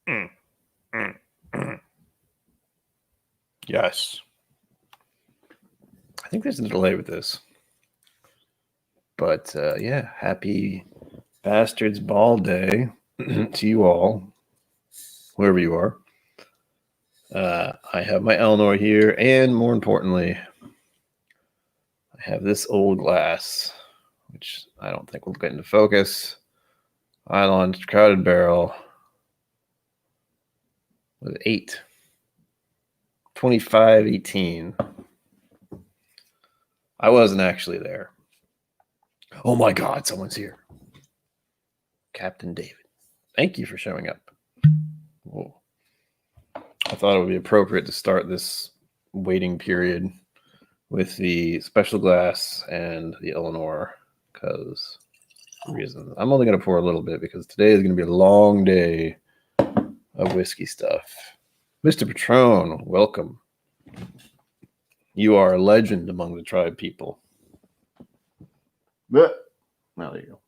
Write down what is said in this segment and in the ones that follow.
Mm, mm, mm. Yes. I think there's a delay with this. But yeah, happy Bastards Ball Day to you all, wherever you are. I have my Eleanor here, and more importantly, I have this old glass, which I don't think will get into focus. I launched Crowded Barrel with 25-18. I wasn't actually there. Oh my God, someone's here. Captain David. Thank you for showing up. Whoa. I thought it would be appropriate to start this waiting period with the special glass and the Eleanor, because reasons. I'm only going to pour a little bit because today is going to be a long day of whiskey stuff. Mr. Patron, welcome. You are a legend among the tribe people. But, well, there you go.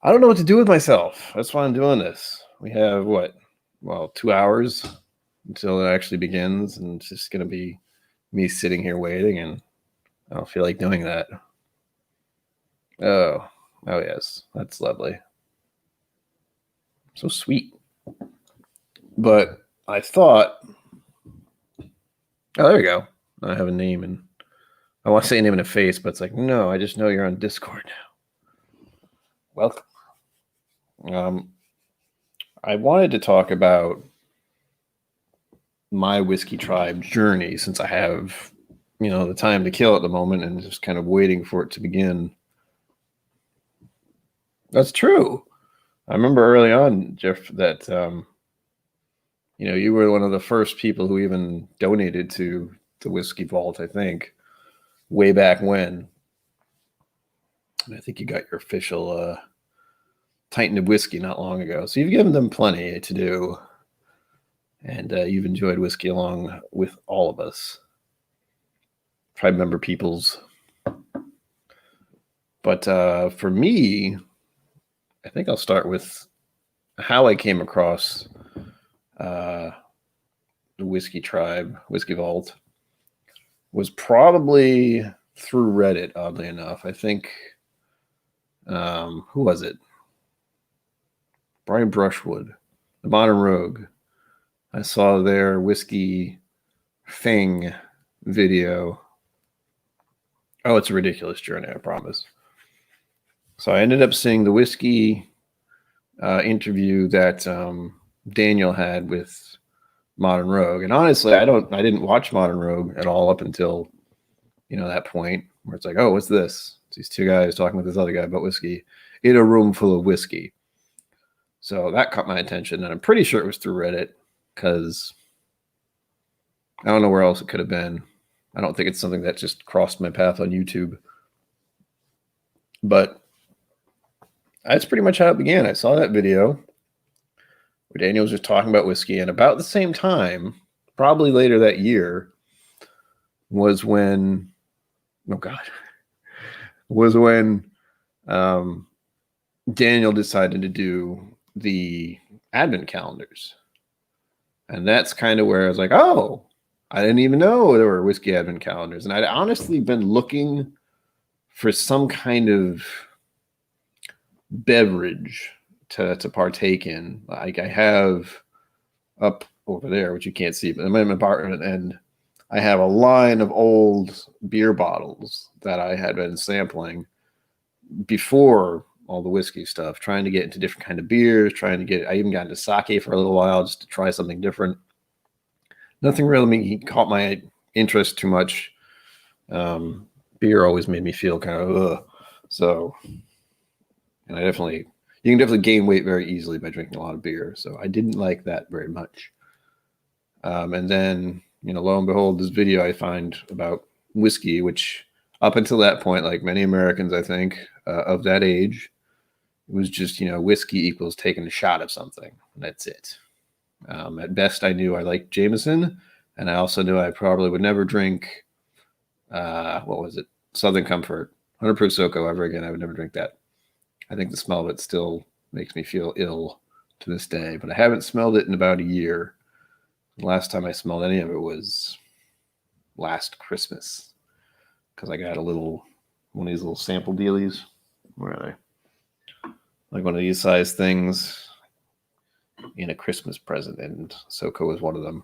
I don't know what to do with myself. That's why I'm doing this. We have, 2 hours until it actually begins, and it's just going to be me sitting here waiting, and I don't feel like doing that. Oh, yes. That's lovely. So sweet. But I thought, oh, there we go. I have a name, and I want to say a name and a face, but it's like, no, I just know you're on Discord now. Welcome. I wanted to talk about my Whiskey Tribe journey, since I have, the time to kill at the moment and just kind of waiting for it to begin. That's true. I remember early on, Jeff, that, you were one of the first people who even donated to the Whiskey Vault, I think, way back when. And I think you got your official Titan of Whiskey not long ago. So you've given them plenty to do. And you've enjoyed whiskey along with all of us, tribe member peoples. But for me, I think I'll start with how I came across the Whiskey Tribe, Whiskey Vault, was probably through Reddit, oddly enough. I think, who was it? Brian Brushwood, the Modern Rogue. I saw their Whiskey Thing video. Oh, it's a ridiculous journey, I promise. So I ended up seeing the whiskey interview that Daniel had with Modern Rogue. And honestly, I didn't watch Modern Rogue at all up until, that point where it's like, oh, what's this? It's these two guys talking with this other guy about whiskey in a room full of whiskey. So that caught my attention. And I'm pretty sure it was through Reddit, because I don't know where else it could have been. I don't think it's something that just crossed my path on YouTube. But that's pretty much how it began. I saw that video where Daniel was just talking about whiskey, and about the same time, probably later that year, was when Daniel decided to do the advent calendars. And that's kind of where I was like, oh, I didn't even know there were whiskey advent calendars. And I'd honestly been looking for some kind of beverage to partake in. Like, I have up over there, which you can't see, but I'm in my apartment, and I have a line of old beer bottles that I had been sampling before all the whiskey stuff, trying to get into different kind of beers, I even got into sake for a little while just to try something different. Nothing really caught my interest too much. Beer always made me feel kind of, ugh. So, and you can definitely gain weight very easily by drinking a lot of beer. So I didn't like that very much. And then, lo and behold, this video I find about whiskey, which up until that point, like many Americans, I think, of that age, it was just, whiskey equals taking a shot of something. And that's it. At best, I knew I liked Jameson, and I also knew I probably would never drink, Southern Comfort, 100 Proof SoCo ever again. I would never drink that. I think the smell of it still makes me feel ill to this day, but I haven't smelled it in about a year. The last time I smelled any of it was last Christmas, because I got one of these little sample dealies. Where are they? Like one of these size things in a Christmas present, and SoCo was one of them.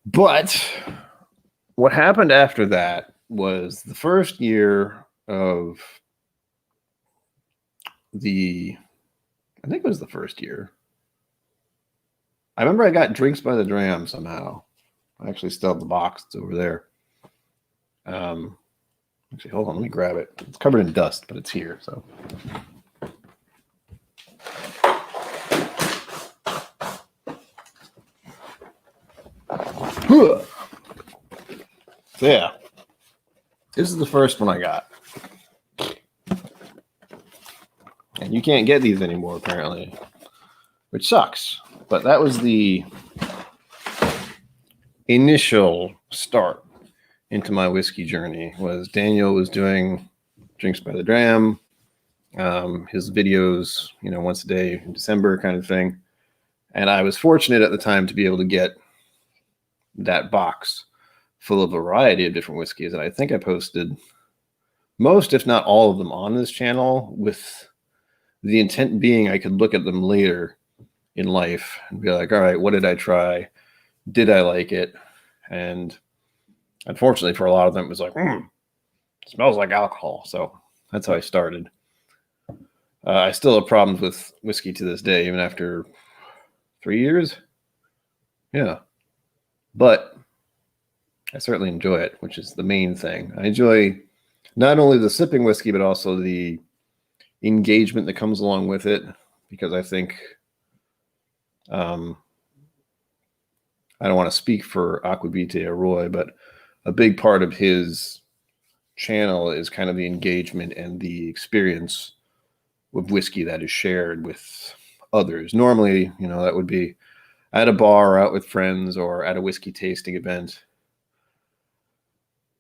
But what happened after that was the first year of I think it was the first year. I remember I got Drinks by the Dram somehow. I actually still have the box. It's over there. Actually, hold on. Let me grab it. It's covered in dust, but it's here. So. So yeah, this is the first one I got. And you can't get these anymore, apparently, which sucks. But that was the initial start into my whiskey journey. Was Daniel was doing Drinks by the Dram, his videos, once a day in December kind of thing. And I was fortunate at the time to be able to get that box full of a variety of different whiskeys. And I think I posted most, if not all of them, on this channel, with the intent being I could look at them later in life and be like, all right, what did I try? Did I like it? And unfortunately for a lot of them, it was like, it smells like alcohol. So that's how I started. I still have problems with whiskey to this day, even after 3 years. Yeah. But I certainly enjoy it, which is the main thing. I enjoy not only the sipping whiskey, but also the engagement that comes along with it, because I think I don't want to speak for Aquabite or Roy, but a big part of his channel is kind of the engagement and the experience with whiskey that is shared with others. Normally, that would be at a bar or out with friends or at a whiskey tasting event,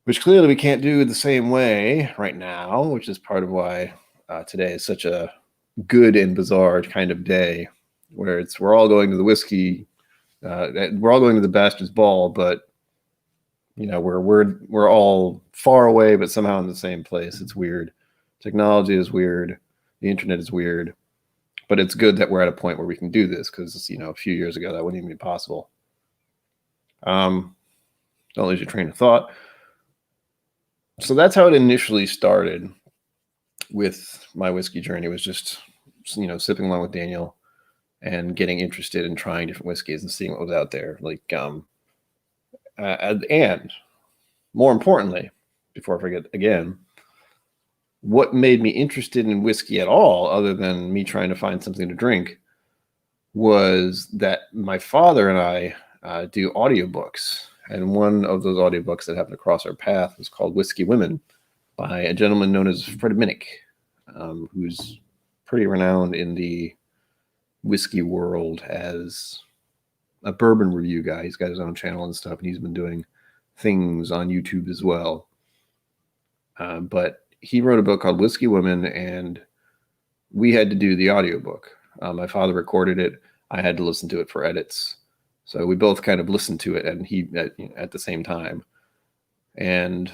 which clearly we can't do the same way right now, which is part of why today is such a good and bizarre kind of day, where we're all going to the whiskey, we're all going to the Bastards Ball, but we're all far away, but somehow in the same place. It's weird. Technology is weird. The internet is weird. But it's good that we're at a point where we can do this, because a few years ago that wouldn't even be possible. Don't lose your train of thought. So that's how it initially started with my whiskey journey. Was just sipping along with Daniel and getting interested in trying different whiskeys and seeing what was out there. And more importantly, before I forget again, what made me interested in whiskey at all, other than me trying to find something to drink, was that my father and I do audiobooks. And one of those audiobooks that happened to cross our path was called Whiskey Women by a gentleman known as Fred Minnick, who's pretty renowned in the whiskey world as a bourbon review guy. He's got his own channel and stuff, and he's been doing things on YouTube as well. But he wrote a book called Whiskey Women, and we had to do the audiobook. My father recorded it. I had to listen to it for edits. So we both kind of listened to it, and he at the same time. And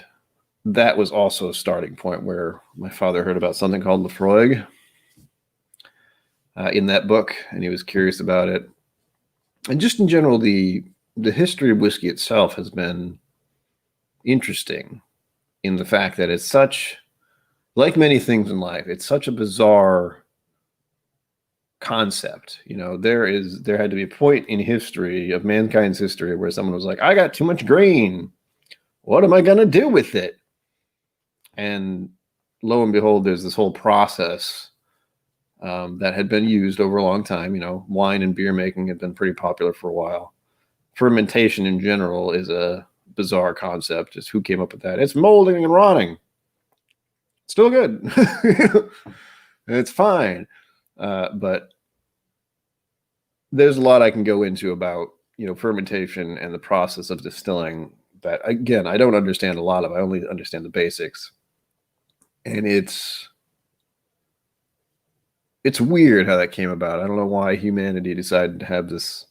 that was also a starting point where my father heard about something called Lefroy in that book, and he was curious about it. And just in general, the history of whiskey itself has been interesting in the fact that it's such, like many things in life, it's such a bizarre concept. There had to be a point in history, of mankind's history, where someone was like, I got too much grain. What am I going to do with it? And lo and behold, there's this whole process that had been used over a long time. Wine and beer making had been pretty popular for a while. Fermentation in general is a bizarre concept. Just who came up with that? It's molding and rotting. Still good. It's fine. But there's a lot I can go into about, fermentation and the process of distilling that, again, I don't understand a lot of. I only understand the basics. And it's it's weird how that came about. I don't know why humanity decided to have this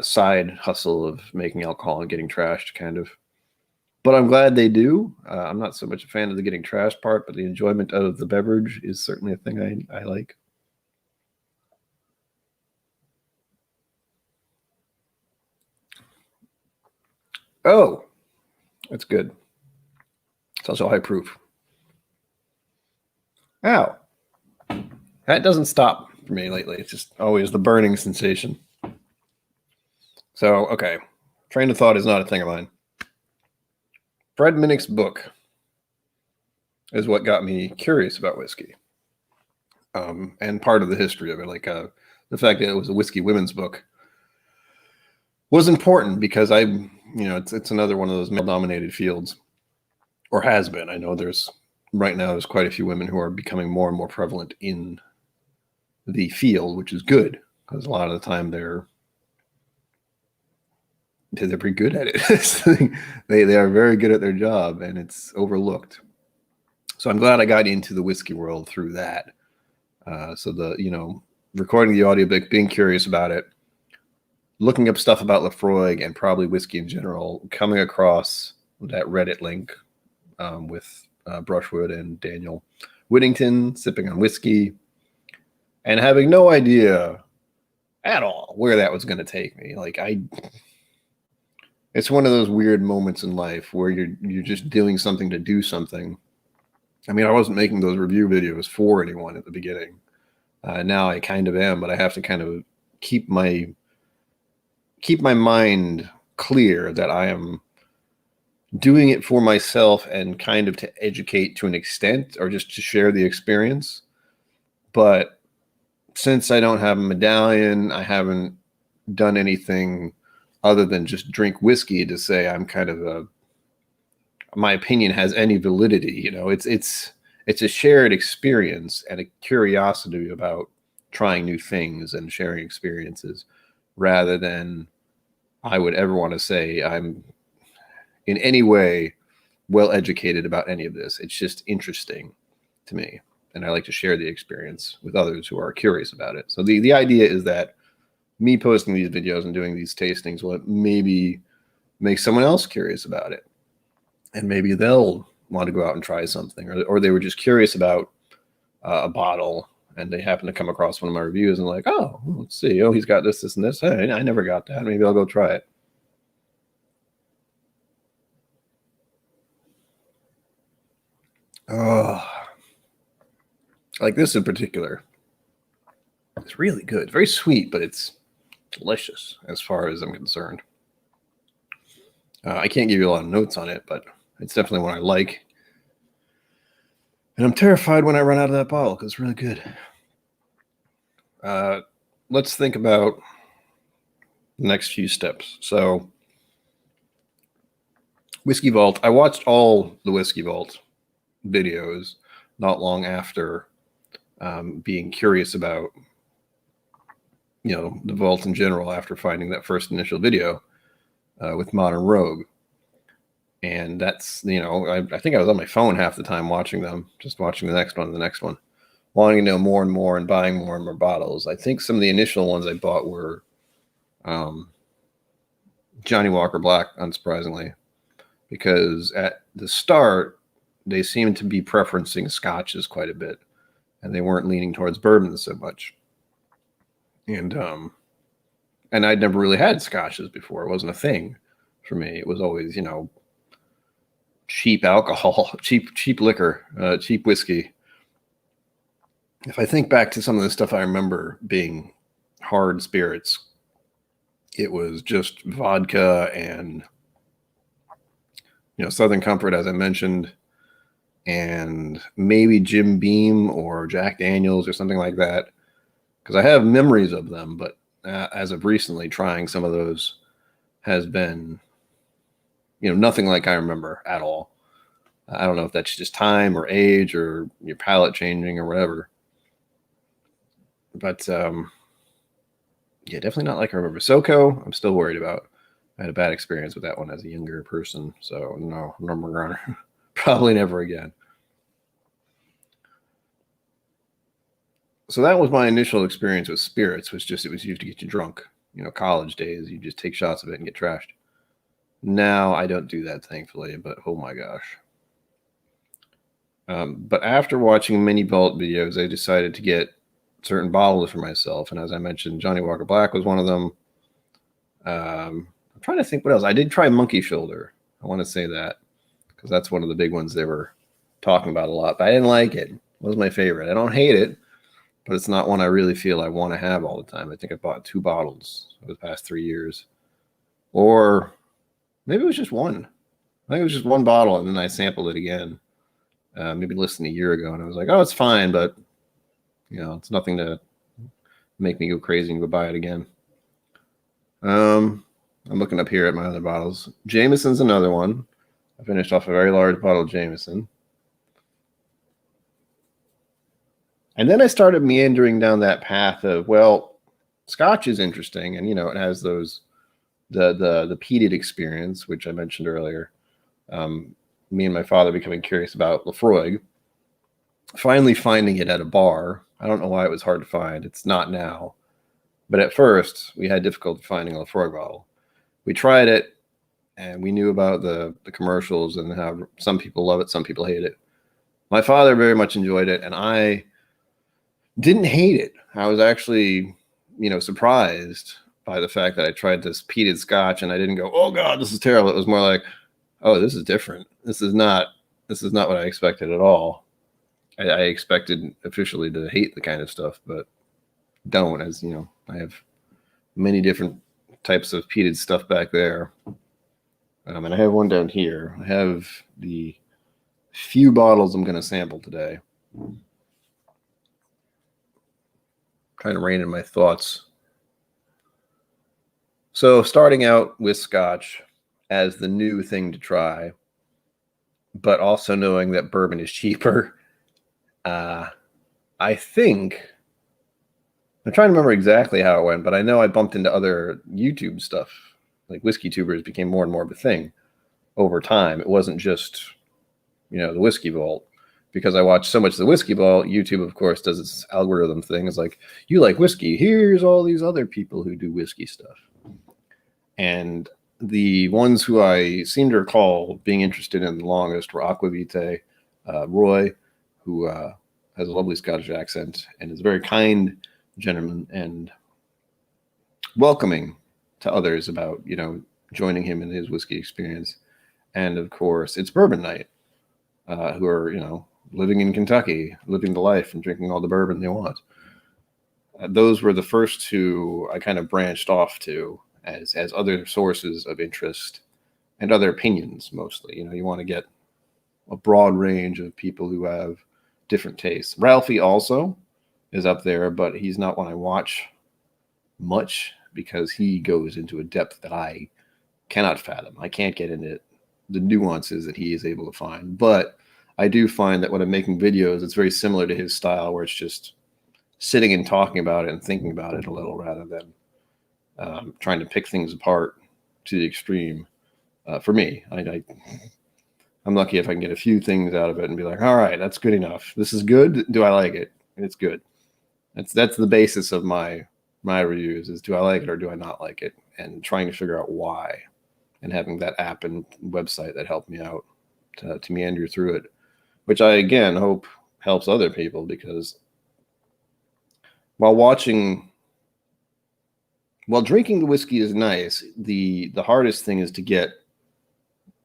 side hustle of making alcohol and getting trashed, kind of. But I'm glad they do. I'm not so much a fan of the getting trashed part, but the enjoyment of the beverage is certainly a thing I like. Oh, that's good. It's also high proof. Ow. That doesn't stop for me lately. It's just always the burning sensation. So, okay. Train of thought is not a thing of mine. Fred Minnick's book is what got me curious about whiskey. And part of the history of it, like the fact that it was a whiskey women's book, was important because it's another one of those male-dominated fields, or has been. I know there's quite a few women who are becoming more and more prevalent in the field, which is good because a lot of the time they're pretty good at it. they are very good at their job, and it's overlooked. So I'm glad I got into the whiskey world through that. So recording the audiobook, being curious about it, looking up stuff about Lafroig and probably whiskey in general, coming across that Reddit link with Brushwood and Daniel Whittington sipping on whiskey, and having no idea at all where that was going to take me. It's one of those weird moments in life where you're just doing something to do something. I mean, I wasn't making those review videos for anyone at the beginning. Now I kind of am, but I have to kind of keep my mind clear that I am doing it for myself and kind of to educate to an extent, or just to share the experience. But since I don't have a medallion, I haven't done anything other than just drink whiskey to say I'm kind of my opinion has any validity. It's a shared experience and a curiosity about trying new things and sharing experiences, rather than I would ever want to say I'm in any way well educated about any of this. It's just interesting to me, and I like to share the experience with others who are curious about it. So the idea is that me posting these videos and doing these tastings will maybe make someone else curious about it, and maybe they'll want to go out and try something, or they were just curious about a bottle and they happen to come across one of my reviews and like, oh, let's see, oh, he's got this, this, and this. Hey, I never got that. Maybe I'll go try it. Oh, like this in particular. It's really good. It's very sweet, but it's delicious as far as I'm concerned. I can't give you a lot of notes on it, but it's definitely one I like. And I'm terrified when I run out of that bottle because it's really good. Let's think about the next few steps. So, Whiskey Vault. I watched all the Whiskey Vault videos not long after being curious about the vault in general, after finding that first initial video with Modern Rogue. And that's, I think I was on my phone half the time watching them, just watching the next one, wanting to know more and more and buying more and more bottles. I think some of the initial ones I bought were Johnny Walker Black, unsurprisingly, because at the start, they seemed to be preferencing scotches quite a bit, and they weren't leaning towards bourbon so much. And I'd never really had scotches before. It wasn't a thing for me. It was always, cheap alcohol, cheap liquor, cheap whiskey. If I think back to some of the stuff I remember being hard spirits, it was just vodka and Southern Comfort, as I mentioned, and maybe Jim Beam or Jack Daniels or something like that, because I have memories of them, but as of recently, trying some of those has been nothing like I remember at all. I don't know if that's just time or age or your palate changing or whatever. But yeah, definitely not like I remember. SoCo, I'm still worried about. I had a bad experience with that one as a younger person, so no, probably never again. So that was my initial experience with spirits, was just it was used to get you drunk. College days, you just take shots of it and get trashed. Now I don't do that, thankfully, but oh my gosh. But after watching many vault videos, I decided to get certain bottles for myself. And as I mentioned, Johnny Walker Black was one of them. I'm trying to think what else. I did try Monkey Shoulder. I want to say that because that's one of the big ones they were talking about a lot. But I didn't like it. It was my favorite. I don't hate it, but it's not one I really feel I want to have all the time. I think I bought 2 bottles over the past 3 years. Or maybe it was just one. I think it was just one bottle, and then I sampled it again. Maybe less than a year ago, and I was like, oh, it's fine, but it's nothing to make me go crazy and go buy it again. I'm looking up here at my other bottles. Jameson's another one. I finished off a very large bottle of Jameson. And then I started meandering down that path of, well, Scotch is interesting, and it has those the peated experience, which I mentioned earlier. Me and my father becoming curious about Lafroig. Finally finding it at a bar. I don't know why it was hard to find. It's not now. But at first, we had difficulty finding a Lafroig bottle. We tried it, and we knew about the commercials and how some people love it, some people hate it. My father very much enjoyed it, and I didn't hate it. I was actually, surprised by the fact that I tried this peated Scotch, and I didn't go, oh God, this is terrible. It was more like, oh, this is different. This is not what I expected at all. I expected officially to hate the kind of stuff, but don't, as I have many different types of peated stuff back there. And I have one down here. I have the few bottles I'm going to sample today. Trying to rein in my thoughts. So starting out with Scotch as the new thing to try, but also knowing that bourbon is cheaper. I think, I'm trying to remember exactly how it went, but I know I bumped into other YouTube stuff. Like whiskey tubers became more and more of a thing over time. It wasn't just, the Whiskey Vault. Because I watched so much of the Whiskey Vault, YouTube, of course, does its algorithm thing. It's like, you like whiskey, here's all these other people who do whiskey stuff. And the ones who I seem to recall being interested in the longest were Aquavitae, Roy, who has a lovely Scottish accent and is a very kind gentleman and welcoming to others about, joining him in his whiskey experience. And of course, it's Bourbon Night, who are, living in Kentucky, living the life and drinking all the bourbon they want. Those were the first two I kind of branched off to as other sources of interest and other opinions, mostly. You want to get a broad range of people who have different tastes. Ralphie also is up there, but he's not one I watch much because he goes into a depth that I cannot fathom. I can't get into the nuances that he is able to find. But I do find that when I'm making videos, it's very similar to his style, where it's just sitting and talking about it and thinking about it a little rather than trying to pick things apart to the extreme. For me, I'm lucky if I can get a few things out of it and be like, all right, that's good enough. This is good. Do I like it? It's good. That's the basis of my reviews is, do I like it or do I not like it? And trying to figure out why, and having that app and website that helped me out to meander through it, which I, again, hope helps other people, because while drinking the whiskey is nice, the hardest thing is to get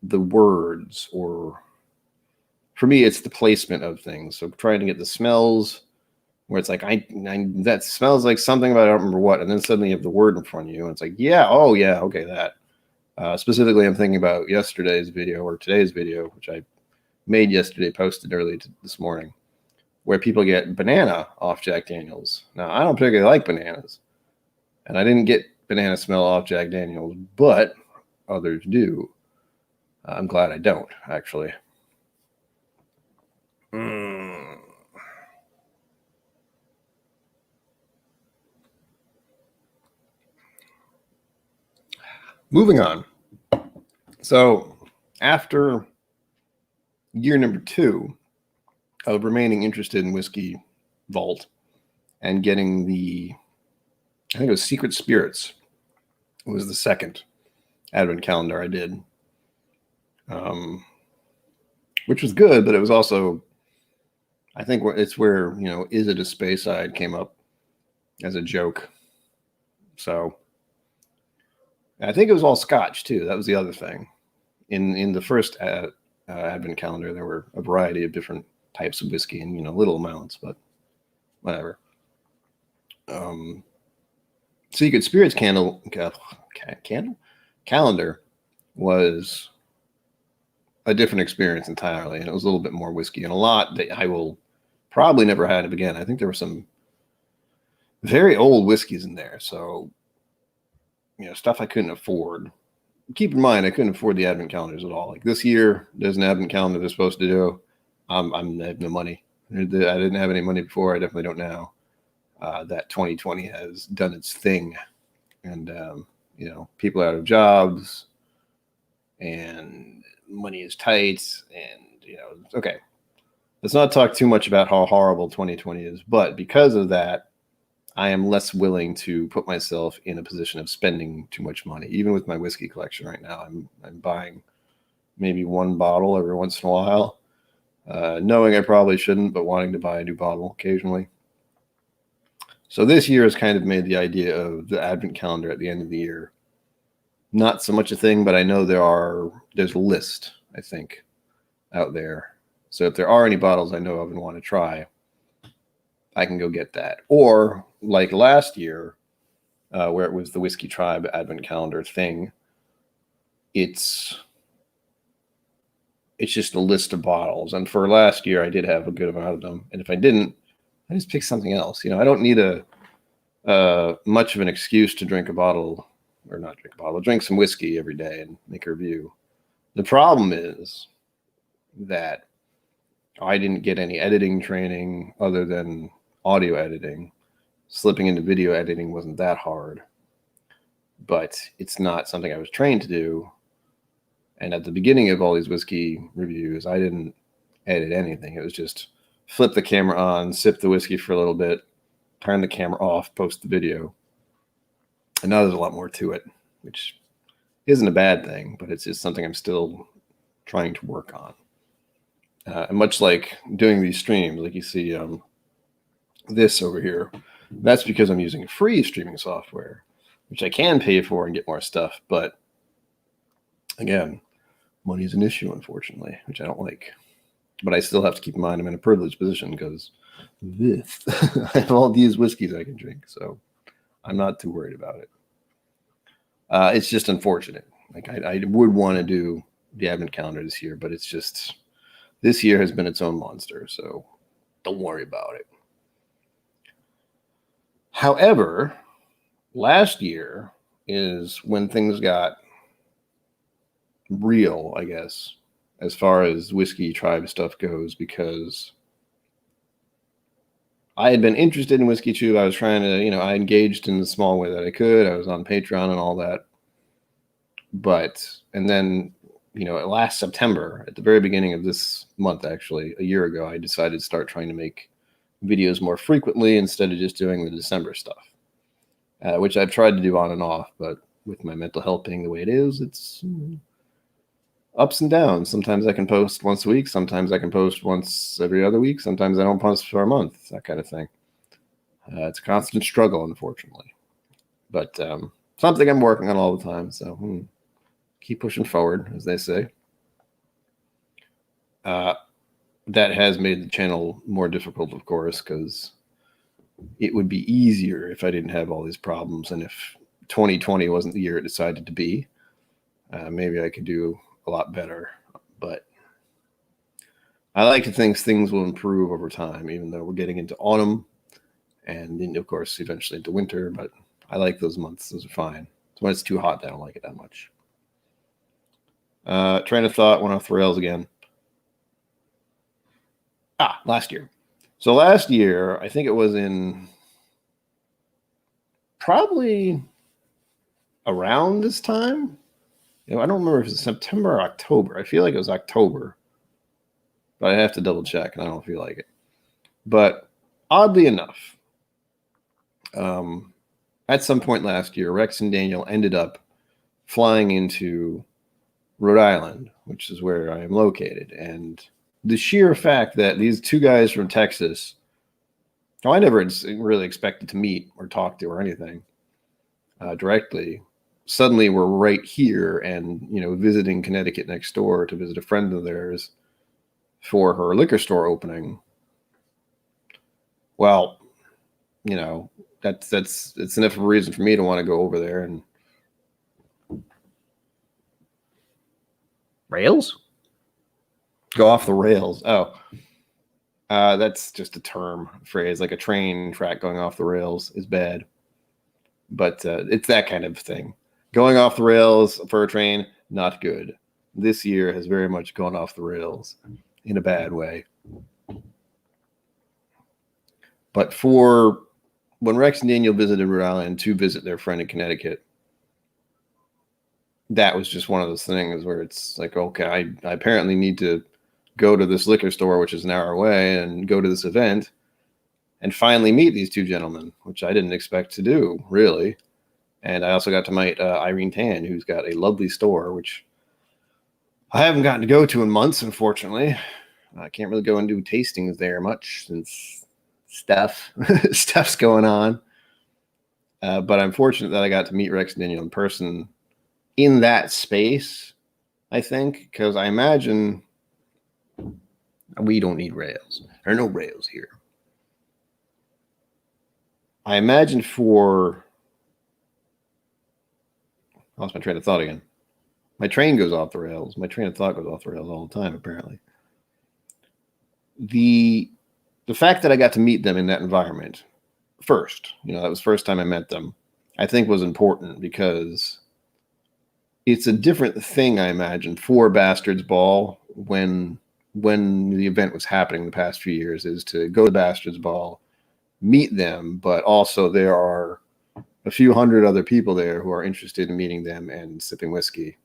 the words, or for me, it's the placement of things. So trying to get the smells, where it's like, I that smells like something, but I don't remember what. And then suddenly you have the word in front of you, and it's like, yeah, oh yeah, okay, that. Specifically, I'm thinking about yesterday's video, or today's video, which I made yesterday, posted early this morning, where people get banana off Jack Daniels. Now, I don't particularly like bananas, and I didn't get banana smell off Jack Daniels, but others do. I'm glad I don't, actually. Moving on. So, after year number 2 of remaining interested in Whiskey Vault, and getting I think it was Secret Spirits. It was the second advent calendar I did, which was good, but it was also, I think it's where, is it a space side came up as a joke. So I think it was all Scotch too. That was the other thing. In the first advent calendar, there were a variety of different types of whiskey and, little amounts, but whatever. Secret Spirits calendar was a different experience entirely, and it was a little bit more whiskey and a lot that I will probably never have it again. I think there were some very old whiskeys in there, so stuff I couldn't afford. Keep in mind, I couldn't afford the advent calendars at all. Like this year, there's an advent calendar they're supposed to do. I have no money. I didn't have any money before. I definitely don't now. That 2020 has done its thing, and people are out of jobs, and money is tight, and okay. Let's not talk too much about how horrible 2020 is, but because of that, I am less willing to put myself in a position of spending too much money. Even with my whiskey collection right now, I'm buying maybe one bottle every once in a while, knowing I probably shouldn't, but wanting to buy a new bottle occasionally. So this year has kind of made the idea of the advent calendar at the end of the year not so much a thing, but I know there's a list, I think, out there. So if there are any bottles I know of and want to try, I can go get that. Or like last year, where it was the Whisky Tribe Advent Calendar thing, it's just a list of bottles. And for last year, I did have a good amount of them. And if I didn't, I just pick something else. I don't need much of an excuse to drink drink some whiskey every day and make a review. The problem is that I didn't get any editing training other than audio editing. Slipping into video editing wasn't that hard, but it's not something I was trained to do. And at the beginning of all these whiskey reviews, I didn't edit anything. It was just flip the camera on, sip the whiskey for a little bit, turn the camera off, post the video. And now there's a lot more to it, which isn't a bad thing, but it's just something I'm still trying to work on. And much like doing these streams, like you see this over here, that's because I'm using free streaming software, which I can pay for and get more stuff. But again, money is an issue, unfortunately, which I don't like. But I still have to keep in mind I'm in a privileged position because I have all these whiskeys I can drink, so I'm not too worried about it. It's just unfortunate. Like I would want to do the advent calendar this year, but it's just this year has been its own monster, so don't worry about it. However, last year is when things got real, I guess, as far as Whisky Tribe stuff goes, because I had been interested in Whisky Tribe. I was trying to, I engaged in the small way that I could. I was on Patreon and all that. And then, last September, at the very beginning of this month, actually, a year ago, I decided to start trying to make videos more frequently instead of just doing the December stuff, which I've tried to do on and off. But with my mental health being the way it is, it's ups and downs. Sometimes I can post once a week. Sometimes I can post once every other week. Sometimes I don't post for a month, that kind of thing. It's a constant struggle, unfortunately. But something I'm working on all the time. So keep pushing forward, as they say. That has made the channel more difficult, of course, because it would be easier if I didn't have all these problems. And if 2020 wasn't the year it decided to be, maybe I could do a lot better. But I like to think things will improve over time, even though we're getting into autumn and then, of course, eventually into winter. But I like those months. Those are fine. So when it's too hot, I don't like it that much. Train of thought went off the rails again. Last year. So last year, I think it was in probably around this time. I don't remember if it was September or October. I feel like it was October, but I have to double check, and I don't feel like it. But oddly enough, At some point last year, Rex and Daniel ended up flying into Rhode Island, which is where I am located. And the sheer fact that these two guys from Texas, who I never really expected to meet or talk to or anything directly, suddenly were right here and, visiting Connecticut next door to visit a friend of theirs for her liquor store opening. Well, it's enough of a reason for me to want to go over there and rails? Go off the rails. Oh, that's just a phrase, like a train track going off the rails is bad. But it's that kind of thing. Going off the rails for a train, not good. This year has very much gone off the rails in a bad way. But for when Rex and Daniel visited Rhode Island to visit their friend in Connecticut, that was just one of those things where it's like, okay, I apparently need to go to this liquor store, which is an hour away, and go to this event and finally meet these two gentlemen, which I didn't expect to do, really. And I also got to meet Irene Tan, who's got a lovely store, which I haven't gotten to go to in months, unfortunately. I can't really go and do tastings there much since stuff's going on. But I'm fortunate that I got to meet Rex and Daniel in person in that space, I think, because I imagine we don't need rails. There are no rails here. I imagine I lost my train of thought again. My train goes off the rails. My train of thought goes off the rails all the time, apparently. The fact that I got to meet them in that environment first, that was the first time I met them, I think was important because it's a different thing, I imagine, for Bastards Ball when the event was happening the past few years, is to go to Bastards Ball, meet them, but also there are a few hundred other people there who are interested in meeting them and sipping whiskey.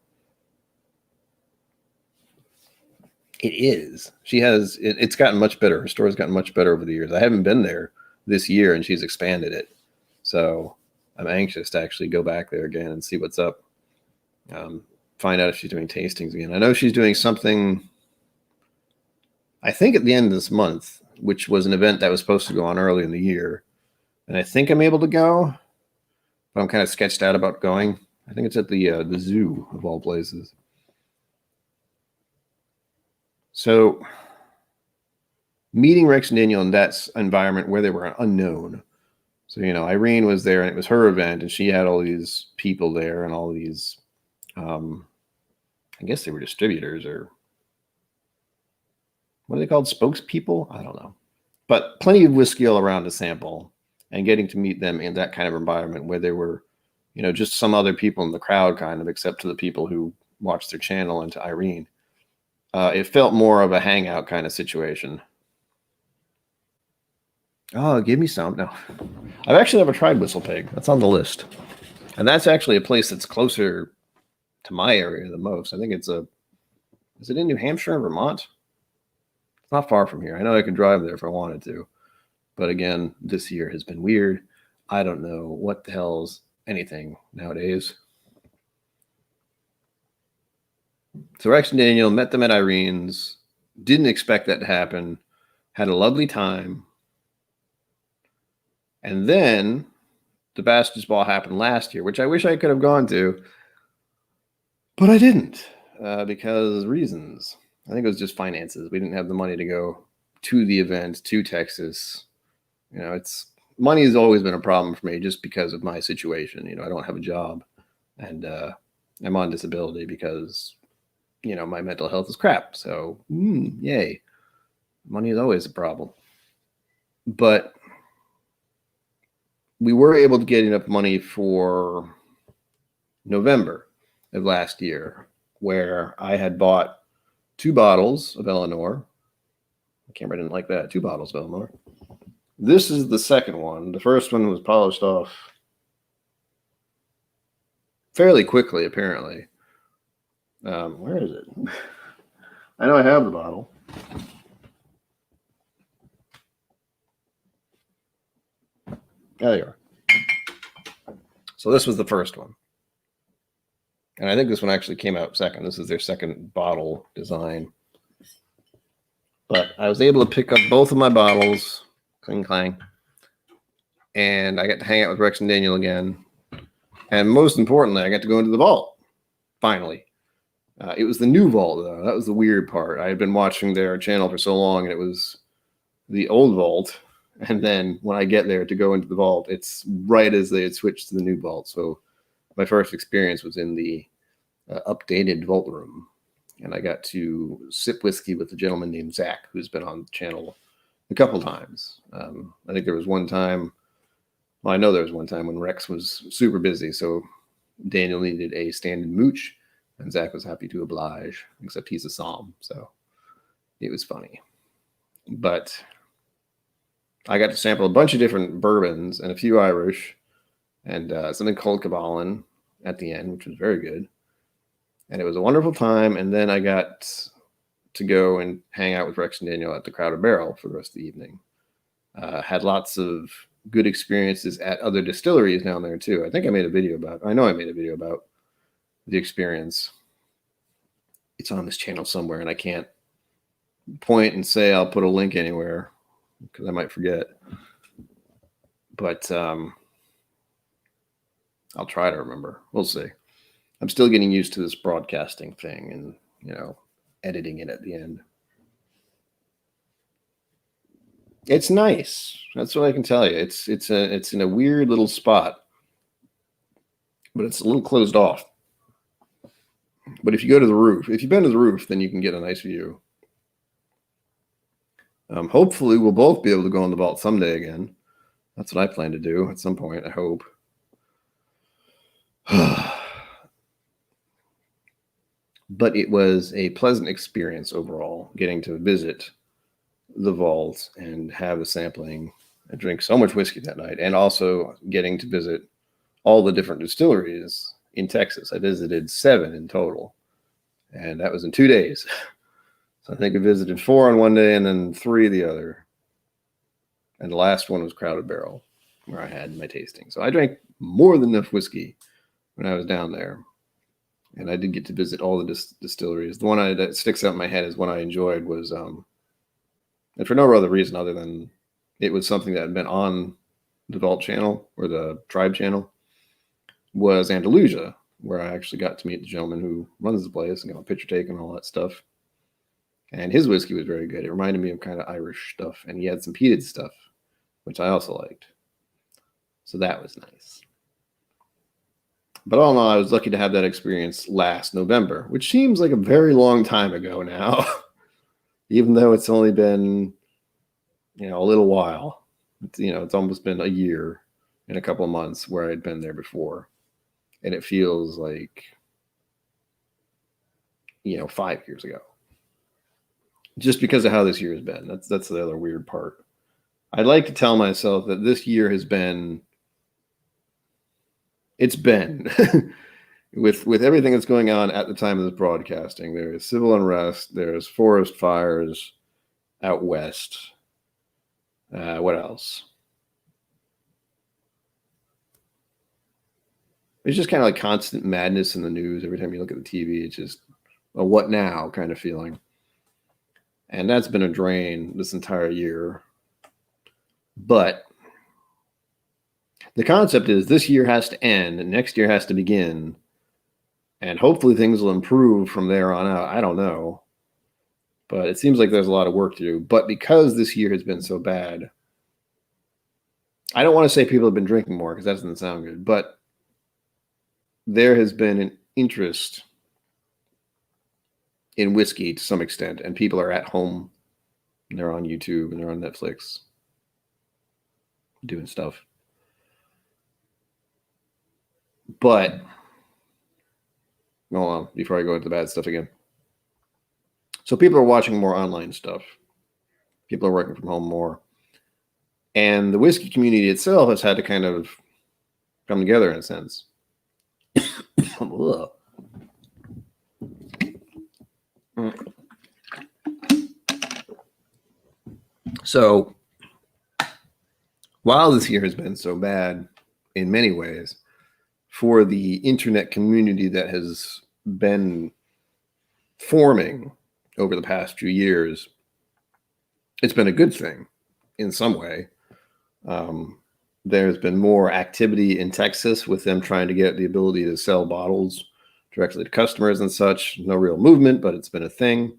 It is. It's gotten much better. Her store's gotten much better over the years. I haven't been there this year, and she's expanded it. So I'm anxious to actually go back there again and see what's up. Find out if she's doing tastings again. I know she's doing something, I think, at the end of this month, which was an event that was supposed to go on early in the year. And I think I'm able to go, but I'm kind of sketched out about going. I think it's at the zoo, of all places. So meeting Rex and Daniel in that environment where they were unknown. So, Irene was there and it was her event and she had all these people there and all these, I guess they were distributors or what are they called? Spokespeople? I don't know. But plenty of whiskey all around to sample and getting to meet them in that kind of environment where there were, just some other people in the crowd kind of, except to the people who watched their channel and to Irene. It felt more of a hangout kind of situation. Oh, give me some. No. I've actually never tried Whistle Pig. That's on the list. And that's actually a place that's closer to my area the most. I think is it in New Hampshire or Vermont? It's not far from here. I know I could drive there if I wanted to. But again, this year has been weird. I don't know what the hell's anything nowadays. So Rex and Daniel met them at Irene's. Didn't expect that to happen. Had a lovely time. And then the Bastards Ball happened last year, which I wish I could have gone to. But I didn't because reasons. I think it was just finances. We didn't have the money to go to the event, to Texas. Money has always been a problem for me just because of my situation. I don't have a job and I'm on disability because, my mental health is crap. So, yay. Money is always a problem. But we were able to get enough money for November of last year, where I had bought 2 bottles of Eleanor. The camera didn't like that. 2 bottles of Eleanor. This is the second one. The first one was polished off fairly quickly, apparently. Where is it? I know I have the bottle. There you are. So this was the first one. And I think this one actually came out second. This is their second bottle design. But I was able to pick up both of my bottles, cling clang, and I got to hang out with Rex and Daniel again. And most importantly, I got to go into the vault, finally. It was the new vault, though. That was the weird part. I had been watching their channel for so long, and it was the old vault. And then when I get there to go into the vault, it's right as they had switched to the new vault. So my first experience was in the updated vault room. And I got to sip whiskey with a gentleman named Zach, who's been on the channel a couple times. I think there was one time, well, I know there was one time when Rex was super busy. So Daniel needed a stand-in mooch, and Zach was happy to oblige, except he's a psalm. So it was funny. But I got to sample a bunch of different bourbons and a few Irish and something called Cabalin at the end, which was very good. And it was a wonderful time. And then I got to go and hang out with Rex and Daniel at the Crowded Barrel for the rest of the evening. Had lots of good experiences at other distilleries down there, too. I know I made a video about the experience. It's on this channel somewhere, and I can't point and say I'll put a link anywhere because I might forget. But I'll try to remember. We'll see. I'm still getting used to this broadcasting thing and, editing it at the end. It's nice. That's what I can tell you. It's in a weird little spot, but it's a little closed off. But if you go to the roof, if you've been to the roof, then you can get a nice view. Hopefully we'll both be able to go on the vault someday again. That's what I plan to do at some point, I hope. But it was a pleasant experience overall, getting to visit the vault and have a sampling and drink so much whiskey that night, and also getting to visit all the different distilleries in Texas. I visited 7 in total, and that was in 2 days. So I think I visited 4 on one day and then 3 the other. And the last one was Crowded Barrel, where I had my tasting. So I drank more than enough whiskey when I was down there. And I did get to visit all the distilleries. The one that sticks out in my head is one I enjoyed was, and for no other reason other than it was something that had been on the Vault channel or the Tribe channel, was Andalusia, where I actually got to meet the gentleman who runs the place and got a picture taken and all that stuff. And his whiskey was very good. It reminded me of kind of Irish stuff, and he had some peated stuff, which I also liked. So that was nice. But all in all, I was lucky to have that experience last November, which seems like a very long time ago now, even though it's only been, a little while. It's almost been a year and a couple of months where I'd been there before. And it feels like, 5 years ago. Just because of how this year has been. That's the other weird part. I'd like to tell myself that this year has been, with everything that's going on at the time of this broadcasting. There is civil unrest. There's forest fires out west. What else? It's just kind of like constant madness in the news. Every time you look at the TV, it's just a what now kind of feeling. And that's been a drain this entire year. But the concept is this year has to end and next year has to begin. And hopefully things will improve from there on out. I don't know. But it seems like there's a lot of work to do. But because this year has been so bad, I don't want to say people have been drinking more because that doesn't sound good. But there has been an interest in whiskey to some extent. And people are at home. And they're on YouTube and they're on Netflix doing stuff. But, hold on, before I go into the bad stuff again. So people are watching more online stuff. People are working from home more. And the whiskey community itself has had to kind of come together in a sense. So, while this year has been so bad in many ways, for the internet community that has been forming over the past few years, it's been a good thing in some way. There's been more activity in Texas with them trying to get the ability to sell bottles directly to customers and such. No real movement, but it's been a thing.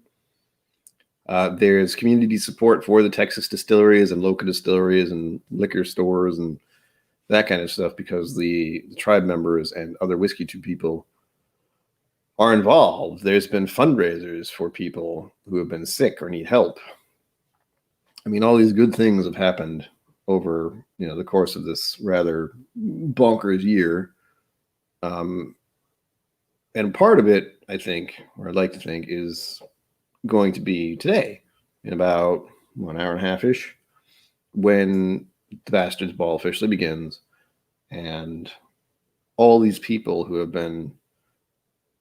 There's community support for the Texas distilleries and local distilleries and liquor stores and that kind of stuff, because the tribe members and other Whiskey Tube people are involved. There's been fundraisers for people who have been sick or need help. I mean, all these good things have happened over, the course of this rather bonkers year. And part of it, I think, or I'd like to think, is going to be today in about 1 hour and a half-ish, when the Bastards Ball officially begins, and all these people who have been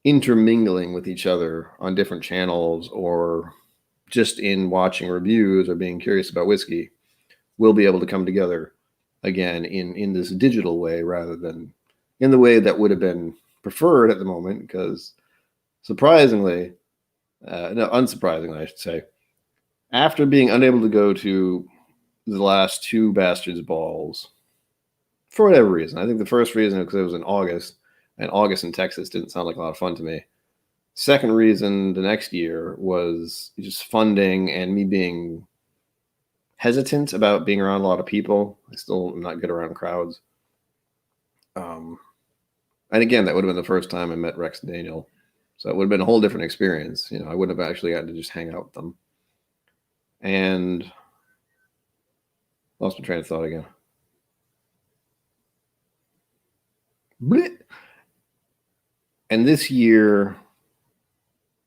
intermingling with each other on different channels or just in watching reviews or being curious about whiskey will be able to come together again in this digital way rather than in the way that would have been preferred at the moment, because unsurprisingly, I should say, after being unable to go to the last 2 Bastards Balls, for whatever reason, I think the first reason because it was in August, and August in Texas didn't sound like a lot of fun to me. Second reason, the next year, was just funding and me being hesitant about being around a lot of people. I still am not good around crowds. And again, that would have been the first time I met Rex and Daniel. So it would have been a whole different experience. I wouldn't have actually gotten to just hang out with them. And lost my train of thought again. Blit. And this year,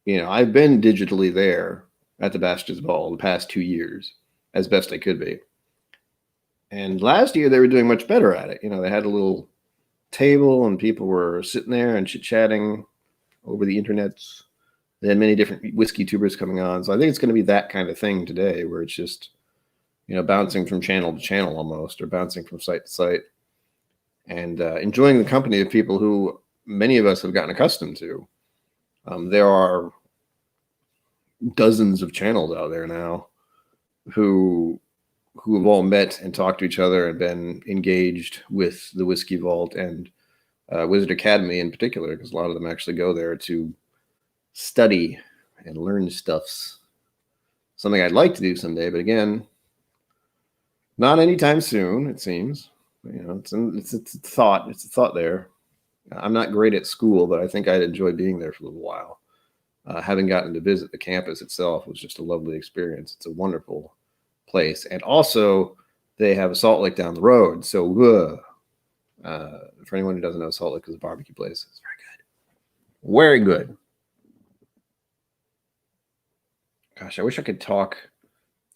I've been digitally there at the Bastards Ball the past 2 years as best I could be. And last year they were doing much better at it. They had a little table and people were sitting there and chit-chatting over the internet. They had many different whiskey tubers coming on. So I think it's going to be that kind of thing today, where it's just, bouncing from channel to channel almost, or bouncing from site to site, and enjoying the company of people who many of us have gotten accustomed to. There are dozens of channels out there now who have all met and talked to each other and been engaged with the Whiskey Vault and Wizard Academy in particular, because a lot of them actually go there to study and learn stuffs. Something I'd like to do someday, but again, not anytime soon, it seems. It's a thought. It's a thought there. I'm not great at school, but I think I'd enjoy being there for a little while. Having gotten to visit the campus itself was just a lovely experience. It's a wonderful place. And also, they have a Salt Lake down the road. So for anyone who doesn't know, Salt Lake is a barbecue place. It's very good. Very good. Gosh, I wish I could talk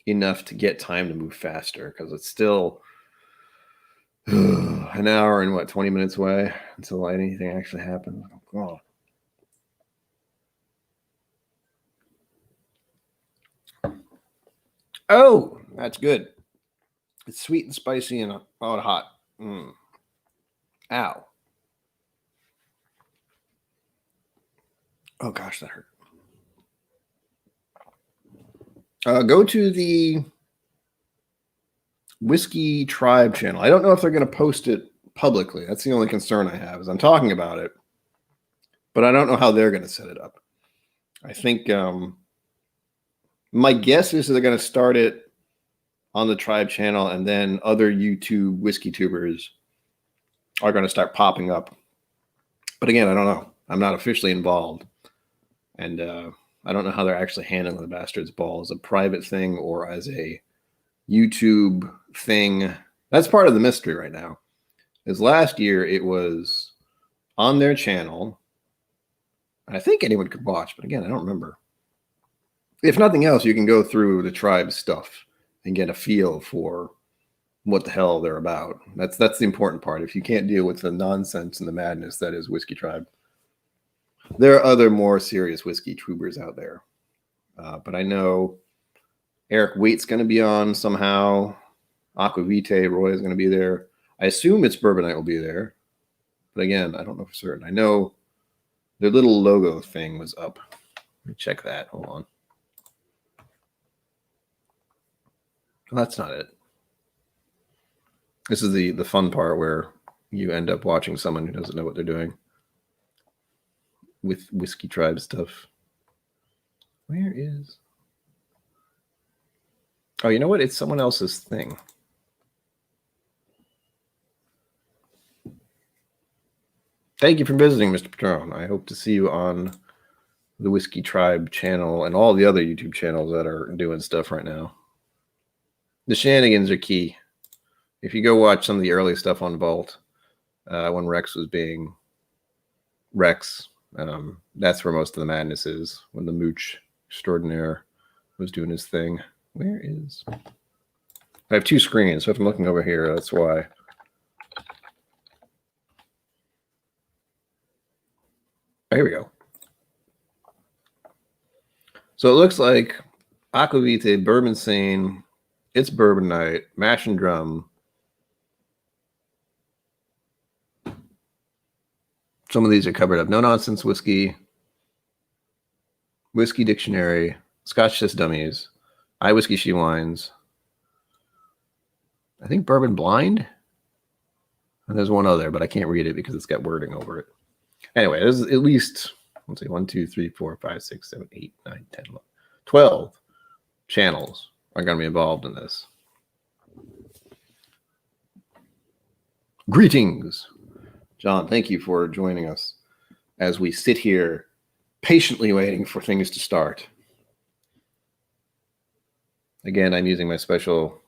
enough to get time to move faster, because it's still an hour and 20 minutes away until anything actually happens. Oh. Oh, that's good. It's sweet and spicy and hot. Ow. Oh gosh, that hurt. Go to the Whisky Tribe channel. I don't know if they're going to post it publicly. That's the only concern I have, is I'm talking about it, but I don't know how they're going to set it up. I think my guess is they're going to start it on the Tribe channel, and then other YouTube whiskey tubers are going to start popping up. But again, I don't know. I'm not officially involved, and I don't know how they're actually handling the Bastards Ball as a private thing or as a YouTube thing. That's part of the mystery right now. Is last year it was on their channel. I think anyone could watch, but again, I don't remember. If nothing else, you can go through the Tribe stuff and get a feel for what the hell they're about. That's the important part. If you can't deal with the nonsense and the madness that is Whisky Tribe, there are other more serious whiskey tubers out there. But I know Eric Waite's going to be on somehow. Aquavite Roy is going to be there. I assume it's Bourbonite will be there. But again, I don't know for certain. I know their little logo thing was up. Let me check that. Hold on. Well, that's not it. This is the fun part where you end up watching someone who doesn't know what they're doing with Whisky Tribe stuff. Where is... Oh, you know what? It's someone else's thing. Thank you for visiting, Mr. Patron. I hope to see you on the Whisky Tribe channel and all the other YouTube channels that are doing stuff right now. The shenanigans are key. If you go watch some of the early stuff on Vault, when Rex was being Rex, that's where most of the madness is, when the Mooch Extraordinaire was doing his thing. Where is... I have two screens, so if I'm looking over here, that's why. Here we go. So it looks like Aquavite, Bourbon Scene, It's Bourbon Night, Mash and Drum. Some of these are covered up. No Nonsense Whiskey, Whiskey Dictionary, Scotch Just Dummies, I Whiskey She Wines. I think Bourbon Blind. And there's one other, but I can't read it because it's got wording over it. Anyway, there's at least, let's see, 1, 2, 3, 4, 5, 6, 7, 8, 9, 10, 11, 12 channels are going to be involved in this. Greetings. John, thank you for joining us as we sit here patiently waiting for things to start. Again, I'm using my special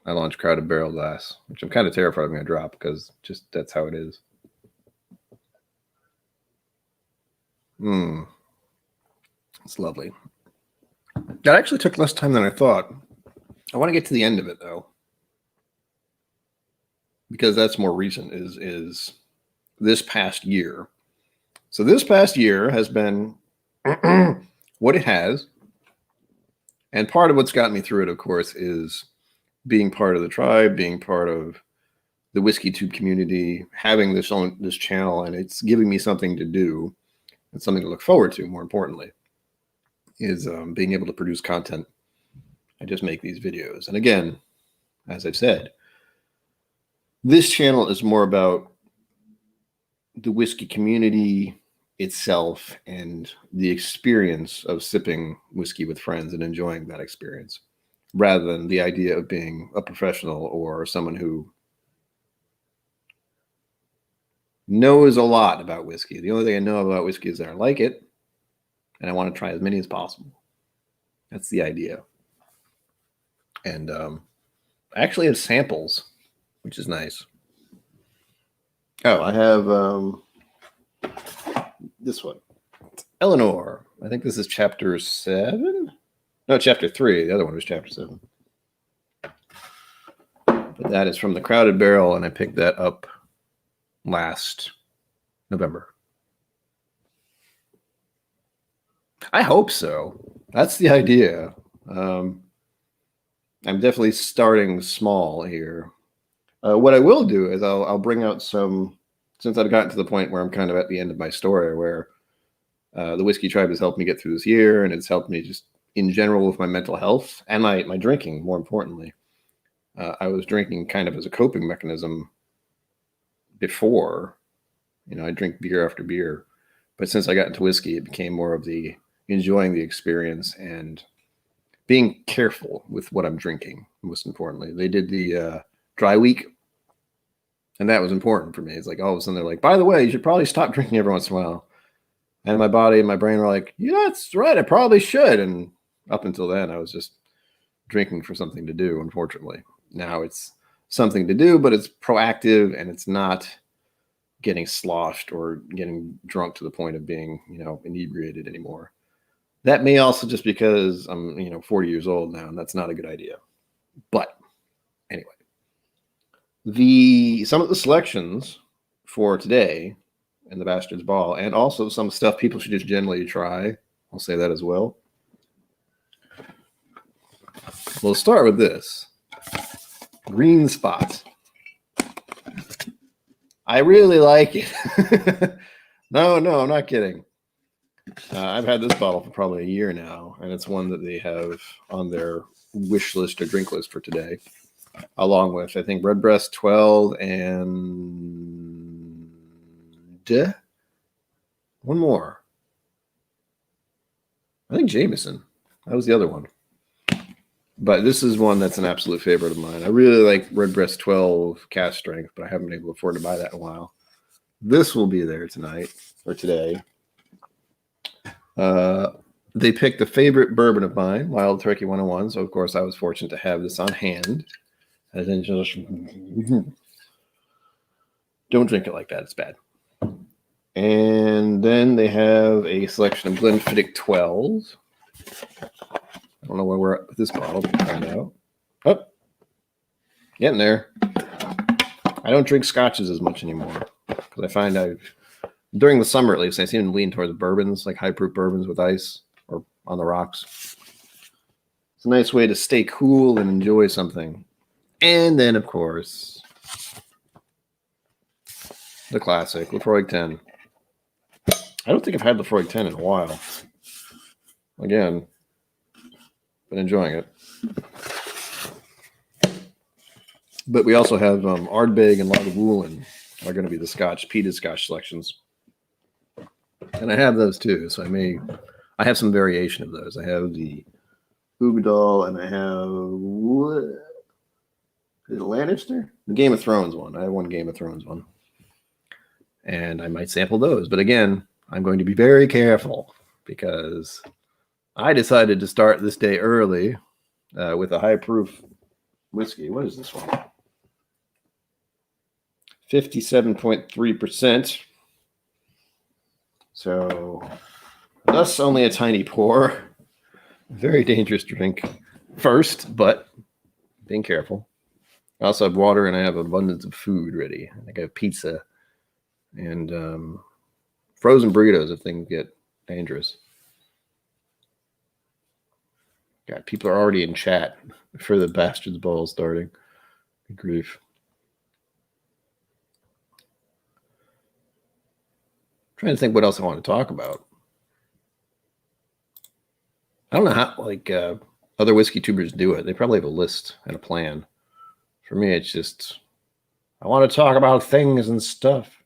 I launched Crowded Barrel glass, which I'm kind of terrified I'm going to drop because just that's how it is. It's lovely. That actually took less time than I thought. I want to get to the end of it though, because that's more recent. Is this past year? So this past year has been what it has, and part of what's gotten me through it, of course, is being part of the tribe, being part of the Whiskey Tube community, having this on this channel, and it's giving me something to do. It's something to look forward to, more importantly, is being able to produce content. I just make these videos. And again, as I've said, this channel is more about the whiskey community itself and the experience of sipping whiskey with friends and enjoying that experience, rather than the idea of being a professional or someone who knows a lot about whiskey. The only thing I know about whiskey is that I like it, and I want to try as many as possible. That's the idea. And I actually have samples, which is nice. Oh, I have this one. It's Eleanor. I think this is chapter 7. No, chapter 3. The other one was chapter 7. But that is from the Crowded Barrel, and I picked that up last November. I hope so. That's the idea. I'm definitely starting small here. What I will do is I'll bring out some, since I've gotten to the point where I'm kind of at the end of my story, where the Whiskey Tribe has helped me get through this year, and it's helped me just in general with my mental health and my drinking, more importantly. I was drinking kind of as a coping mechanism before. You know, I drink beer after beer. But since I got into whiskey, it became more of the enjoying the experience and being careful with what I'm drinking, most importantly. They did the dry week, and that was important for me. It's like all of a sudden they're like, by the way, you should probably stop drinking every once in a while. And my body and my brain were like, yeah, that's right, I probably should. And up until then, I was just drinking for something to do, unfortunately. Now it's something to do, but it's proactive, and it's not getting sloshed or getting drunk to the point of being, you know, inebriated anymore. That may also just because I'm, you know, 40 years old now, and that's not a good idea. But anyway, some of the selections for today in the Bastards Ball, and also some stuff people should just generally try. I'll say that as well. We'll start with this. Green Spot. I really like it. No, I'm not kidding. I've had this bottle for probably a year now, and it's one that they have on their wish list or drink list for today, along with, I think, Redbreast 12 and one more. I think Jameson. That was the other one. But this is one that's an absolute favorite of mine. I really like Redbreast 12 cast strength, but I haven't been able to afford to buy that in a while. This will be there tonight or today. They picked a favorite bourbon of mine, Wild Turkey 101. So, of course, I was fortunate to have this on hand. And then just don't drink it like that. It's bad. And then they have a selection of Glenfiddich 12s. I don't know where we're at with this bottle. We'll find out. Oh, getting there. I don't drink scotches as much anymore because I find during the summer at least, I seem to lean towards bourbons, like high proof bourbons with ice or on the rocks. It's a nice way to stay cool and enjoy something. And then, of course, the classic, Lafroig 10. I don't think I've had Lafroig 10 in a while. Again, been enjoying it. But we also have Ardbeg and Lagavulin are going to be the peated Scotch selections. And I have those too, so I have some variation of those. I have the Ugadal and I have is it Lannister? The Game of Thrones one. I have one Game of Thrones one. And I might sample those. But again, I'm going to be very careful because I decided to start this day early with a high proof whiskey. What is this one? 57.3%. So, thus only a tiny pour. Very dangerous drink first, but being careful. I also have water and I have abundance of food ready. I think I have pizza and frozen burritos if things get dangerous. God, people are already in chat for the Bastards Ball starting. Good grief. Trying to think what else I want to talk about. I don't know how other whiskey tubers do it. They probably have a list and a plan. For me, it's just I want to talk about things and stuff.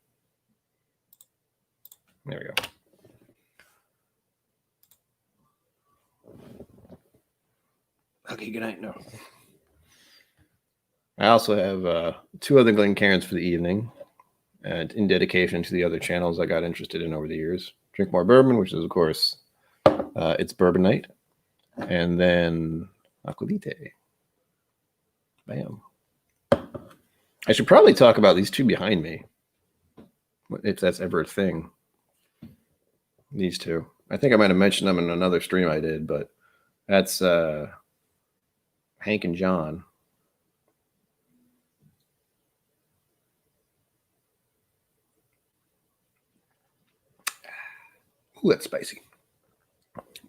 There we go. Okay, good night. No. I also have 2 other Glencairns for the evening, and in dedication to the other channels I got interested in over the years. Drink More Bourbon, which is, of course, it's Bourbon Night, and then Aquavite. Bam. I should probably talk about these 2 behind me, if that's ever a thing. These 2. I think I might have mentioned them in another stream I did, but that's Hank and John. Ooh, that's spicy.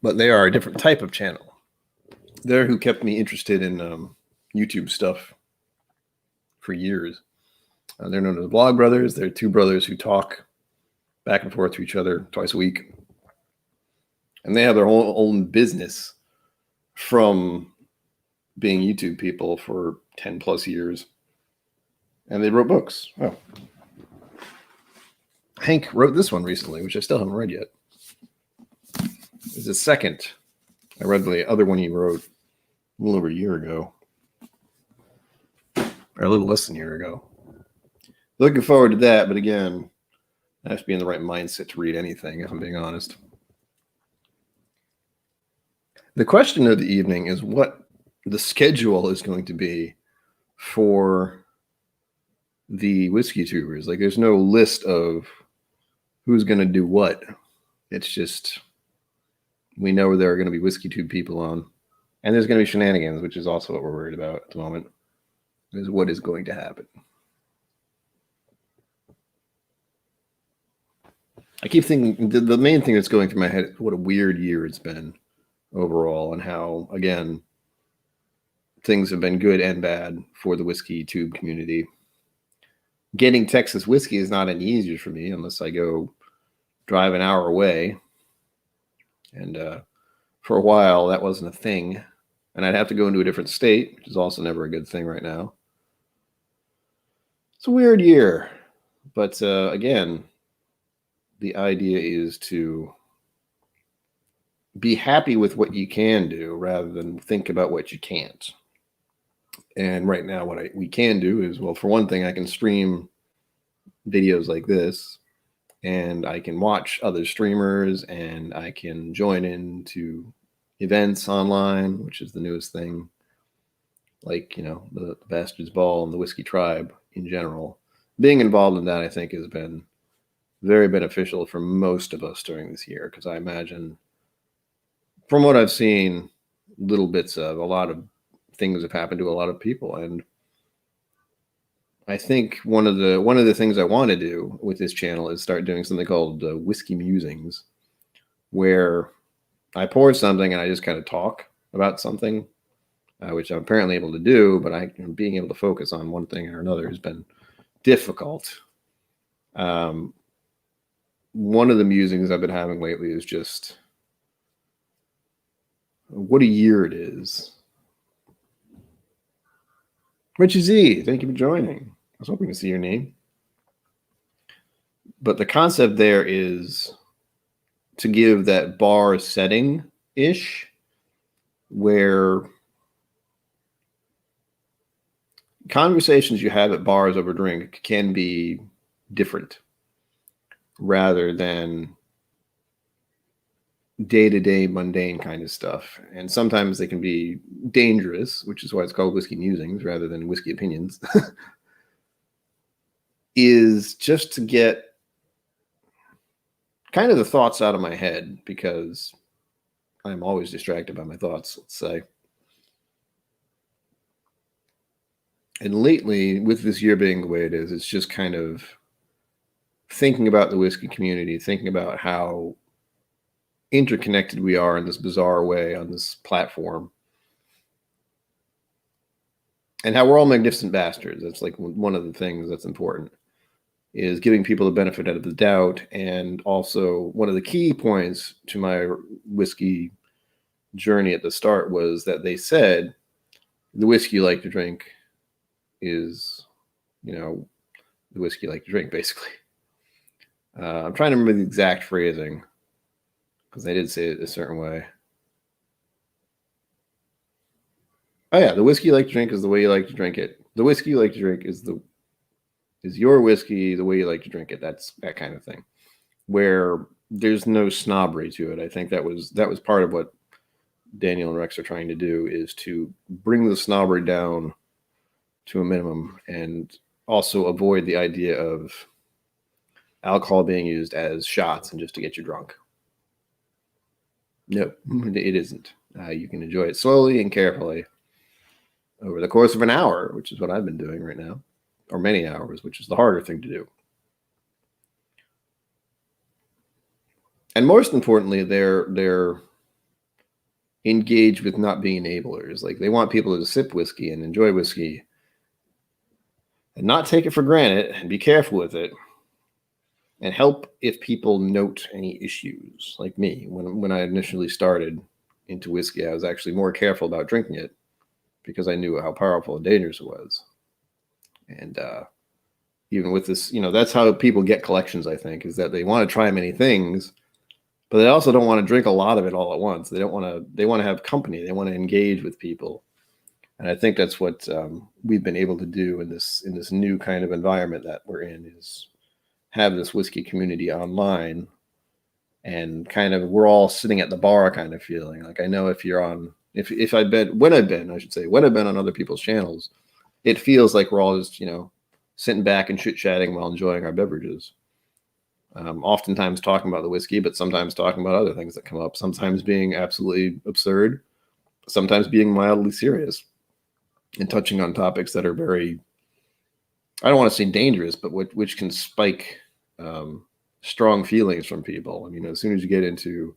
But they are a different type of channel. They're who kept me interested in YouTube stuff for years. They're known as Vlog Brothers. They're 2 brothers who talk back and forth to each other twice a week. And they have their own business from being YouTube people for 10 plus years. And they wrote books. Oh. Hank wrote this one recently, which I still haven't read yet. It's his second. I read the other one he wrote a little over a year ago. Or a little less than a year ago. Looking forward to that, but again, I have to be in the right mindset to read anything, if I'm being honest. The question of the evening is what the schedule is going to be for the whiskey tubers. Like, there's no list of who's going to do what. It's just we know there are going to be whiskey tube people on, and there's going to be shenanigans, which is also what we're worried about at the moment, is what is going to happen. I keep thinking the main thing that's going through my head is what a weird year it's been overall, and how, again, things have been good and bad for the whiskey tube community. getting Texas whiskey is not any easier for me unless I go drive an hour away. And for a while, that wasn't a thing. And I'd have to go into a different state, which is also never a good thing right now. It's a weird year. But again, the idea is to be happy with what you can do rather than think about what you can't. And right now, what we can do is, well, for one thing, I can stream videos like this, and I can watch other streamers, and I can join into events online, which is the newest thing, like, you know, the Bastards Ball and the Whisky Tribe in general. Being involved in that, I think, has been very beneficial for most of us during this year, because I imagine, from what I've seen, little bits of, a lot of things have happened to a lot of people. And I think one of the things I want to do with this channel is start doing something called Whiskey Musings, where I pour something and I just kind of talk about something, which I'm apparently able to do, but being able to focus on one thing or another has been difficult. One of the musings I've been having lately is just what a year it is. Richie Z, thank you for joining. I was hoping to see your name. But the concept there is to give that bar setting-ish, where conversations you have at bars over drink can be different rather than day-to-day mundane kind of stuff. And sometimes they can be dangerous, which is why it's called Whiskey Musings rather than Whiskey Opinions, is just to get kind of the thoughts out of my head, because I'm always distracted by my thoughts, let's say. And lately, with this year being the way it is, it's just kind of thinking about the whiskey community, thinking about how interconnected we are in this bizarre way on this platform, and how we're all magnificent bastards. That's like one of the things that's important, is giving people the benefit of the doubt. And also, one of the key points to my whiskey journey at the start was that they said the whiskey you like to drink is, you know, the whiskey you like to drink, basically. I'm trying to remember the exact phrasing, because they did say it a certain way. Oh yeah, the whiskey you like to drink is the way you like to drink it. The whiskey you like to drink is your whiskey, the way you like to drink it. That's that kind of thing, where there's no snobbery to it. I think that was part of what Daniel and Rex are trying to do, is to bring the snobbery down to a minimum, and also avoid the idea of alcohol being used as shots and just to get you drunk. No, it isn't. You can enjoy it slowly and carefully over the course of an hour, which is what I've been doing right now, or many hours, which is the harder thing to do. And most importantly, they're engaged with not being enablers. Like, they want people to sip whiskey and enjoy whiskey and not take it for granted, and be careful with it, and help if people note any issues. Like me, when I initially started into whiskey, I was actually more careful about drinking it because I knew how powerful and dangerous it was. And even with this, you know, that's how people get collections, I think, is that they want to try many things, but they also don't want to drink a lot of it all at once. They want to have company. They want to engage with people. And I think that's what we've been able to do in this new kind of environment that we're in, is have this whiskey community online, and kind of we're all sitting at the bar kind of feeling. Like, I know if you're on, when I've been on other people's channels, it feels like we're all just, you know, sitting back and chit-chatting while enjoying our beverages. Oftentimes talking about the whiskey, but sometimes talking about other things that come up, sometimes being absolutely absurd, sometimes being mildly serious, and touching on topics that are very, I don't want to say dangerous, but which can spike strong feelings from people. I mean, as soon as you get into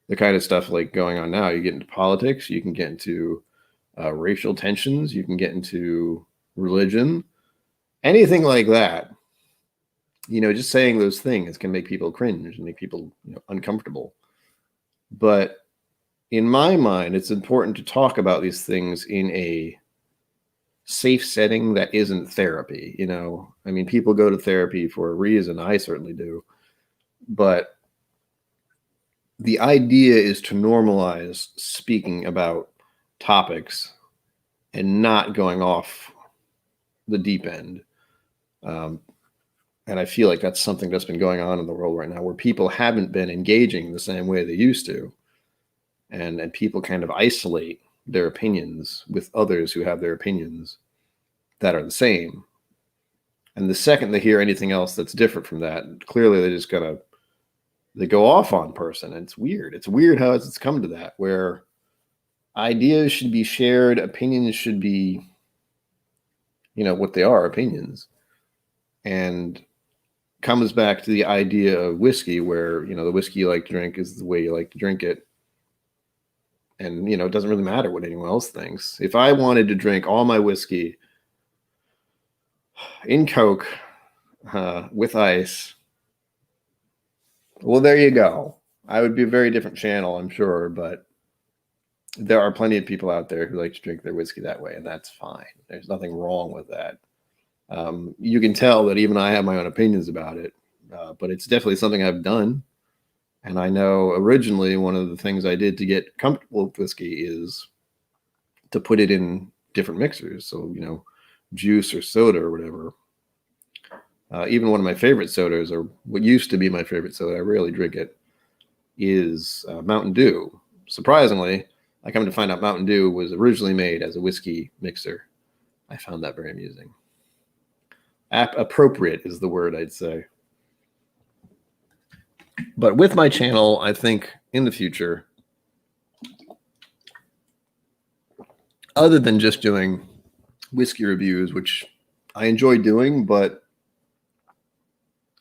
the kind of stuff like going on now, you get into politics, you can get into racial tensions, you can get into religion, anything like that, just saying those things can make people cringe and make people uncomfortable. But in my mind, it's important to talk about these things in a safe setting that isn't therapy. I mean, people go to therapy for a reason. I certainly do. But the idea is to normalize speaking about topics and not going off the deep end. And I feel like that's something that's been going on in the world right now, where people haven't been engaging the same way they used to. And people kind of isolate their opinions with others who have their opinions that are the same. And the second they hear anything else that's different from that, clearly they go off on person. And it's weird. It's weird how it's come to that, where ideas should be shared, opinions should be, what they are, opinions. And comes back to the idea of whiskey, where, the whiskey you like to drink is the way you like to drink it. And, it doesn't really matter what anyone else thinks. If I wanted to drink all my whiskey in Coke with ice, well, there you go. I would be a very different channel, I'm sure. But there are plenty of people out there who like to drink their whiskey that way, and that's fine. There's nothing wrong with that. You can tell that even I have my own opinions about it, but it's definitely something I've done. And I know originally one of the things I did to get comfortable with whiskey is to put it in different mixers. So, juice or soda or whatever. Even one of my favorite sodas, or what used to be my favorite soda, I rarely drink it, is Mountain Dew. Surprisingly, I come to find out Mountain Dew was originally made as a whiskey mixer. I found that very amusing. Appropriate is the word, I'd say. But with my channel, I think in the future, other than just doing whiskey reviews, which I enjoy doing, but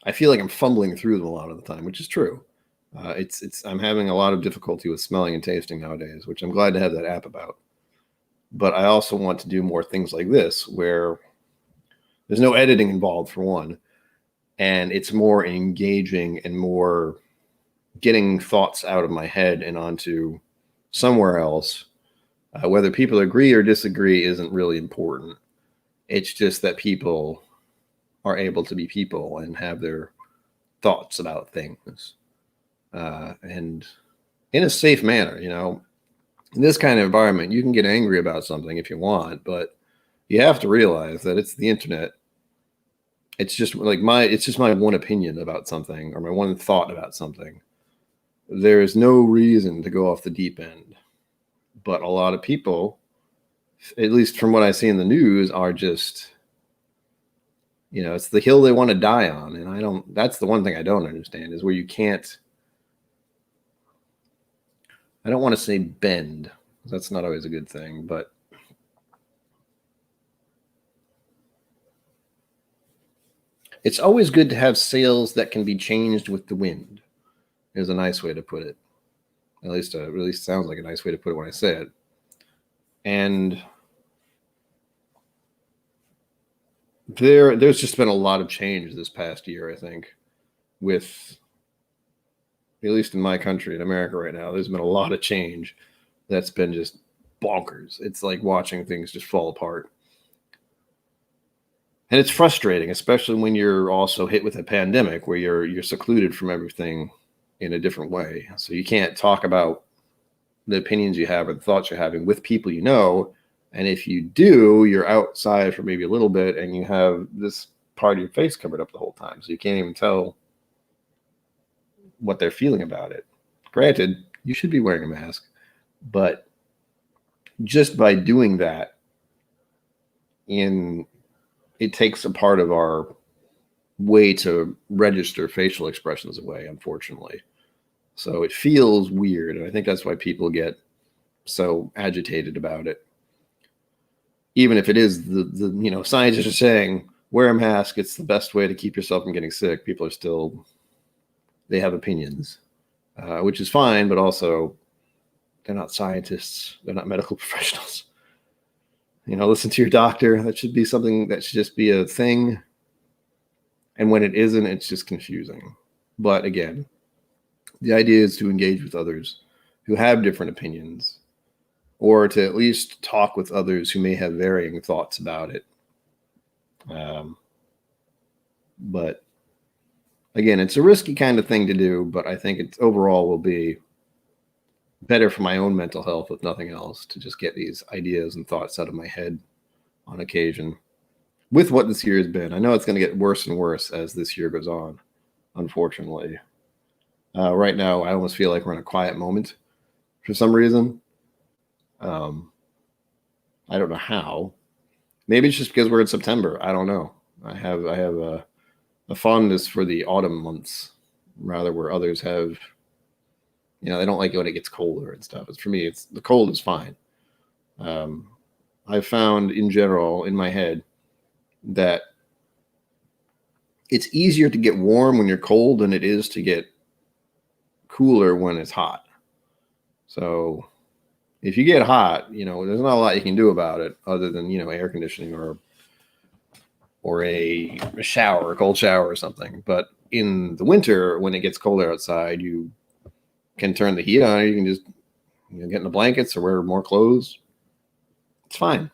I feel like I'm fumbling through them a lot of the time, which is true. I'm having a lot of difficulty with smelling and tasting nowadays, which I'm glad to have that app about. But I also want to do more things like this, where there's no editing involved, for one, and it's more engaging and more getting thoughts out of my head and onto somewhere else. Whether people agree or disagree isn't really important. It's just that people are able to be people and have their thoughts about things. And in a safe manner, in this kind of environment, you can get angry about something if you want, but you have to realize that it's the internet. It's just my one opinion about something, or my one thought about something. There is no reason to go off the deep end. But a lot of people, at least from what I see in the news, are just, it's the hill they want to die on. And that's the one thing I don't understand, is where you can't, I don't want to say bend. That's not always a good thing, but it's always good to have sails that can be changed with the wind, is a nice way to put it. At least sounds like a nice way to put it when I say it. And there's just been a lot of change this past year, I think, with, at least in my country, in America right now, there's been a lot of change that's been just bonkers. It's like watching things just fall apart. And it's frustrating, especially when you're also hit with a pandemic, where you're secluded from everything in a different way. So you can't talk about the opinions you have or the thoughts you're having with people you know. And if you do, you're outside for maybe a little bit, and you have this part of your face covered up the whole time. So you can't even tell what they're feeling about it. Granted, you should be wearing a mask, but just by doing that, it takes a part of our way to register facial expressions away, unfortunately. So it feels weird, and I think that's why people get so agitated about it. Even if it is the scientists are saying wear a mask, it's the best way to keep yourself from getting sick, people are still, they have opinions, which is fine, but also they're not scientists, they're not medical professionals. listen to your doctor. That should be something that should just be a thing. And when it isn't, it's just confusing. But again, the idea is to engage with others who have different opinions, or to at least talk with others who may have varying thoughts about it. But again, it's a risky kind of thing to do, but I think it overall will be better for my own mental health, if nothing else, to just get these ideas and thoughts out of my head on occasion. With what this year has been, I know it's going to get worse and worse as this year goes on, unfortunately. Right now, I almost feel like we're in a quiet moment for some reason. I don't know how. Maybe it's just because we're in September. I don't know. I have a fondness for the autumn months, rather, where others have, they don't like it when it gets colder and stuff. For me, the cold is fine. I've found in general in my head that it's easier to get warm when you're cold than it is to get cooler when it's hot. So if you get hot, there's not a lot you can do about it other than, air conditioning or a shower, a cold shower or something. But in the winter, when it gets colder outside, you can turn the heat on. You can just get in the blankets or wear more clothes. It's fine.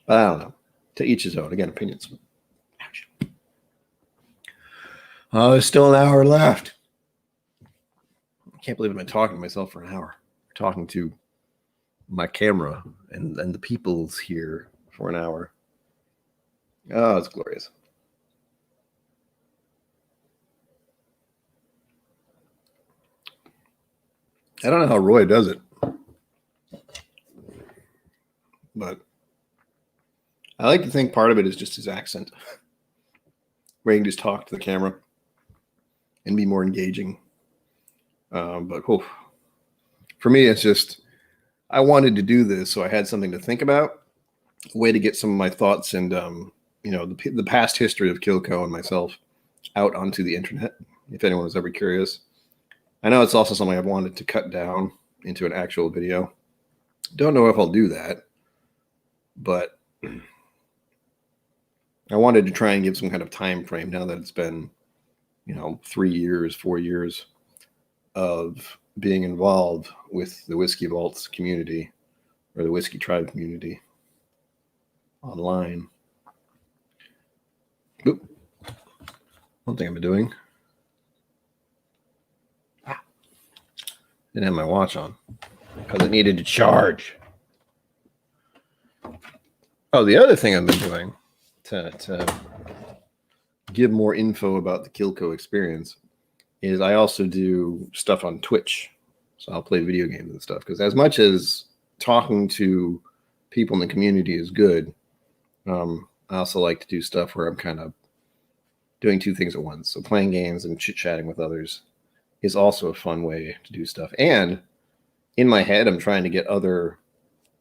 But I don't know. To each his own. Again, opinions. Ouch. There's still an hour left. I can't believe I've been talking to myself for an hour. Talking to my camera and the people's here for an hour. Oh, it's glorious. I don't know how Roy does it, but I like to think part of it is just his accent, where he can just talk to the camera and be more engaging. But for me, it's just, I wanted to do this, so I had something to think about, a way to get some of my thoughts and, the past history of KIllco and myself out onto the internet, if anyone was ever curious. I know it's also something I've wanted to cut down into an actual video. Don't know if I'll do that, but I wanted to try and give some kind of time frame now that it's been, 3 years, 4 years of being involved with the Whiskey Vaults community, or the Whisky Tribe community online. Oop. One thing I've been doing. Didn't have my watch on because it needed to charge. Oh, the other thing I've been doing to give more info about the KIllco experience is I also do stuff on Twitch. So I'll play video games and stuff, because as much as talking to people in the community is good, I also like to do stuff where I'm kind of doing two things at once. So playing games and chit-chatting with others is also a fun way to do stuff. And in my head, I'm trying to get other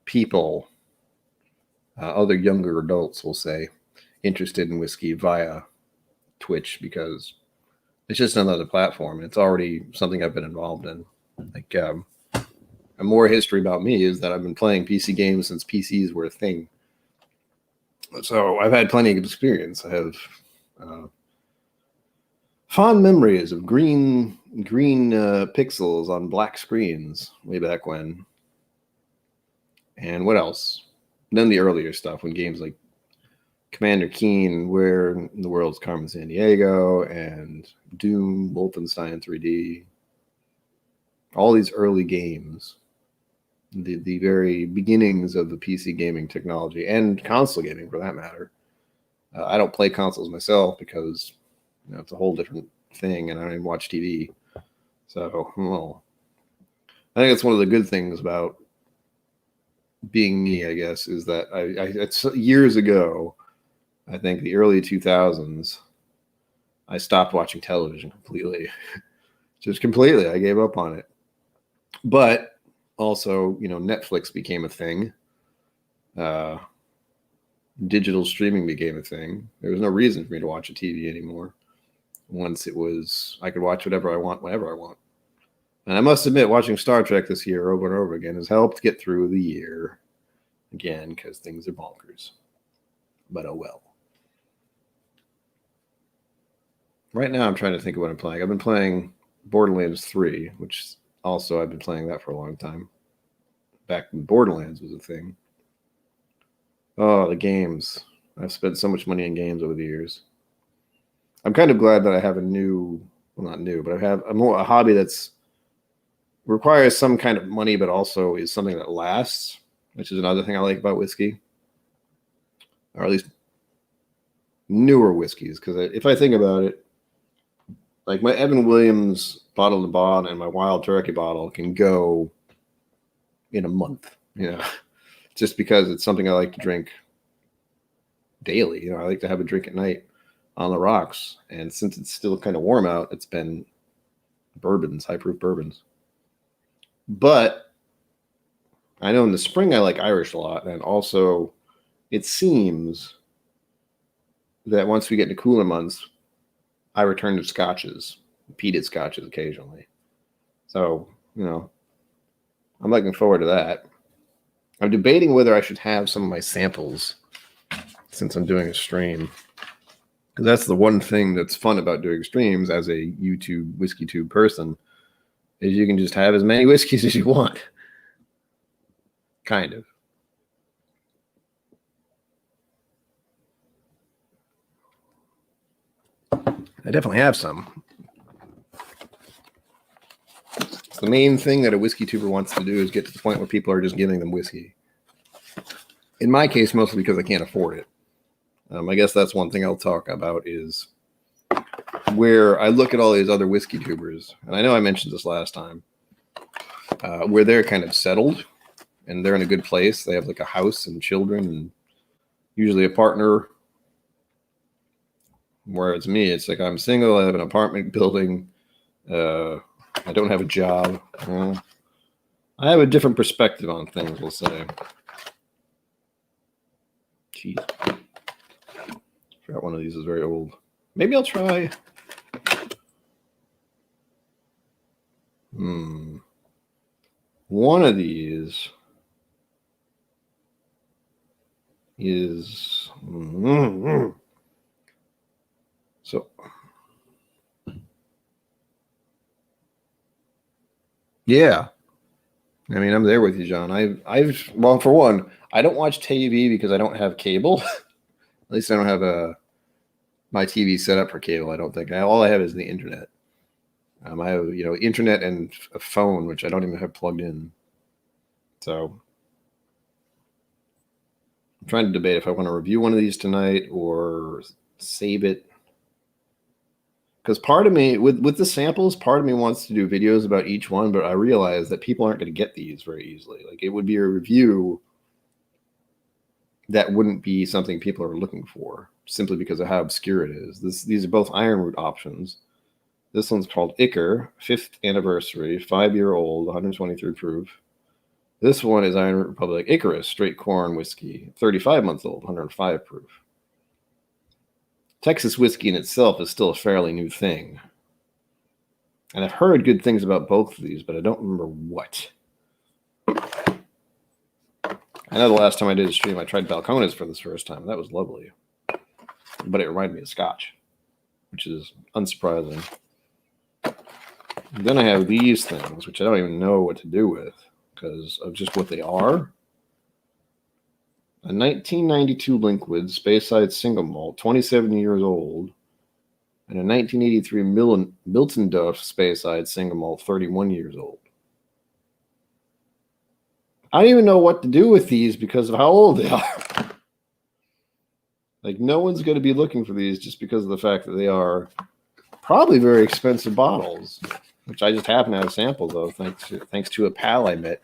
people, other younger adults, we'll say, interested in whiskey via Twitch, because it's just another platform. It's already something I've been involved in. Like, a more history about me is that I've been playing PC games since PCs were a thing. So I've had plenty of experience. I have fond memories of green pixels on black screens way back when. And what else? Then the earlier stuff, when games like Commander Keen, Where in the World's Carmen Sandiego, and Doom, Wolfenstein 3D. All these early games, the very beginnings of the PC gaming technology and console gaming, for that matter. I don't play consoles myself because it's a whole different thing, and I don't even watch TV. So, well, I think that's one of the good things about being me, I guess, is that it's years ago, I think the early 2000s, I stopped watching television completely. Just completely. I gave up on it. But also, Netflix became a thing. Digital streaming became a thing. There was no reason for me to watch a TV anymore. Once it was, I could watch whatever I want, whenever I want. And I must admit, watching Star Trek this year over and over again has helped get through the year again because things are bonkers. But oh well. Right now, I'm trying to think of what I'm playing. I've been playing Borderlands 3, which also I've been playing that for a long time. Back when Borderlands was a thing. Oh, the games. I've spent so much money on games over the years. I'm kind of glad that I have a new, well, not new, but I have a hobby that's requires some kind of money, but also is something that lasts, which is another thing I like about whiskey, or at least newer whiskeys. Because if I think about it, like my Evan Williams bottle to bond and my Wild Turkey bottle can go in a month, just because it's something I like to drink daily. I like to have a drink at night on the rocks. And since it's still kind of warm out, it's been bourbons, high proof bourbons. But I know in the spring I like Irish a lot. And also it seems that once we get into cooler months, I return to scotches, peated scotches occasionally. So, I'm looking forward to that. I'm debating whether I should have some of my samples since I'm doing a stream. Because that's the one thing that's fun about doing streams as a YouTube whiskey tube person is you can just have as many whiskeys as you want. Kind of. I definitely have some. The main thing that a whiskey tuber wants to do is get to the point where people are just giving them whiskey. In my case, mostly because I can't afford it. I guess that's one thing I'll talk about is where I look at all these other whiskey tubers, and I know I mentioned this last time, where they're kind of settled and they're in a good place. They have like a house and children and usually a partner. Whereas me, it's like I'm single, I have an apartment building, I don't have a job. I have a different perspective on things, we'll say. Jeez. Forgot one of these is very old. Maybe I'll try. One of these is... So... Yeah. I mean, I'm there with you, John. Well, for one, I don't watch TV because I don't have cable. At least I don't have my TV set up for cable, I don't think. All I have is the internet. I have, internet and a phone, which I don't even have plugged in. So I'm trying to debate if I want to review one of these tonight or save it. Because part of me, with the samples, part of me wants to do videos about each one, but I realize that people aren't going to get these very easily. Like, it would be a review that wouldn't be something people are looking for, simply because of how obscure it is. These are both Ironroot options. This one's called Icker, 5th anniversary, 5-year-old, 123 proof. This one is Ironroot Republic Icarus, straight corn whiskey, 35 months old, 105 proof. Texas whiskey in itself is still a fairly new thing. And I've heard good things about both of these, but I don't remember what. I know the last time I did a stream, I tried Balcones for the first time. That was lovely. But it reminded me of Scotch, which is unsurprising. And then I have these things, which I don't even know what to do with because of just what they are. A 1992 Linkwood Speyside Single Malt, 27 years old, and a 1983 Milton Duff Speyside Single Malt, 31 years old. I don't even know what to do with these because of how old they are. Like, no one's going to be looking for these just because of the fact that they are probably very expensive bottles, which I just happen to have samples of, thanks to a pal I met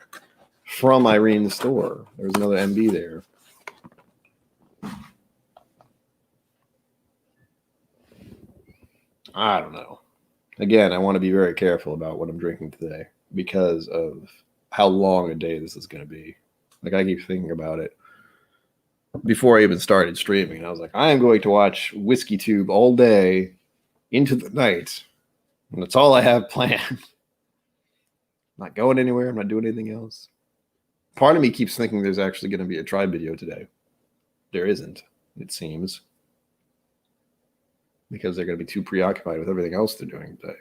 from Irene's store. There's another MB there. I don't know. Again, I want to be very careful about what I'm drinking today because of how long a day this is going to be. Like, I keep thinking about it before I even started streaming. I was like, I am going to watch Whiskey Tube all day into the night. And that's all I have planned. not going anywhere. I'm not doing anything else. Part of me keeps thinking there's actually going to be a tribe video today. There isn't, it seems, because they're going to be too preoccupied with everything else they're doing today.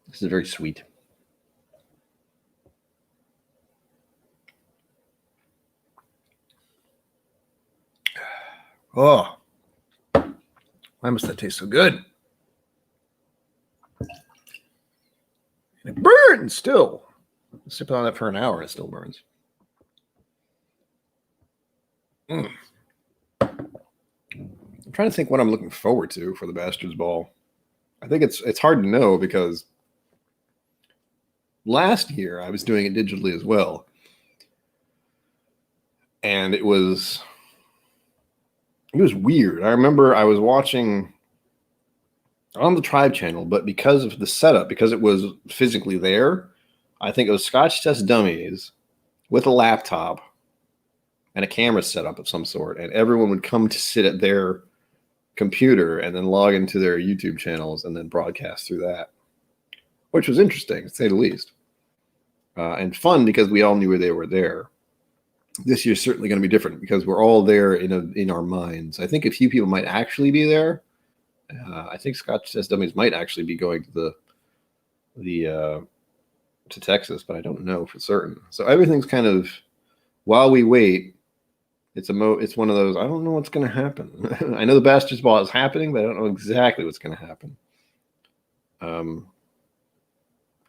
This is very sweet. Oh, why must that taste so good? And it burns still. Sip on that for an hour and it still burns. I'm trying to think what I'm looking forward to for the Bastards Ball. I think it's hard to know because last year I was doing it digitally as well. And it was weird. I remember I was watching on the Tribe channel, but because of the setup, because it was physically there, I think it was Scotch Test Dummies with a laptop and a camera setup of some sort, and everyone would come to sit at their computer and then log into their YouTube channels and then broadcast through that, which was interesting, to say the least, and fun because we all knew they were there. This year's certainly going to be different because we're all there in our minds. I think a few people might actually be there. I think Scotch Test Dummies might actually be going to to Texas, but I don't know for certain. So everything's kind of, while we wait, it's one of those, I don't know what's going to happen. I know the Bastards Ball is happening, but I don't know exactly what's going to happen. And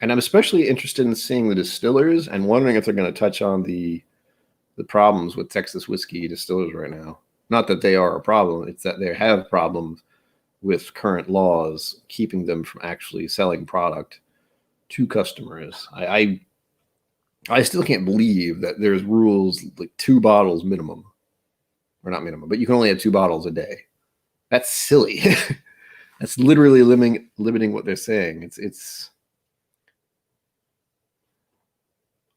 I'm especially interested in seeing the distillers and wondering if they're going to touch on the problems with Texas whiskey distillers right now. Not that they are a problem, it's that they have problems with current laws keeping them from actually selling product to customers. I still can't believe that there's rules like 2 bottles minimum, or not minimum, but you can only have 2 bottles a day. That's silly. That's literally limiting what they're saying. It's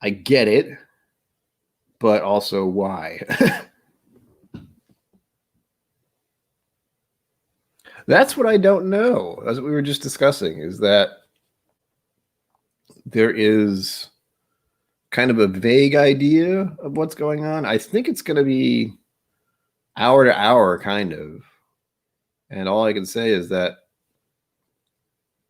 I get it, but also why? That's what I don't know. That's what we were just discussing, is that there is kind of a vague idea of what's going on. I think it's going to be hour to hour, kind of. And all I can say is that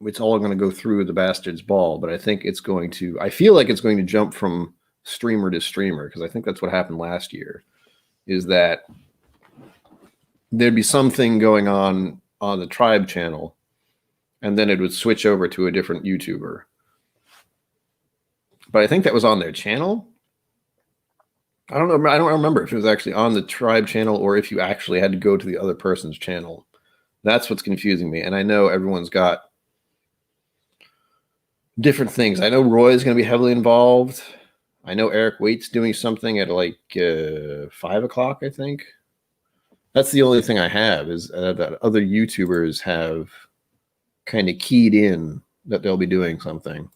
it's all going to go through the Bastards Ball, but I think I feel like it's going to jump from streamer to streamer, because I think that's what happened last year, is that there'd be something going on the Tribe channel, and then it would switch over to a different YouTuber. But I think that was on their channel. I don't know. I don't remember if it was actually on the Tribe channel or if you actually had to go to the other person's channel. That's what's confusing me. And I know everyone's got different things. I know Roy's going to be heavily involved. I know Eric Waite's doing something at like 5 o'clock, I think. That's the only thing I have, is that other YouTubers have kind of keyed in that they'll be doing something.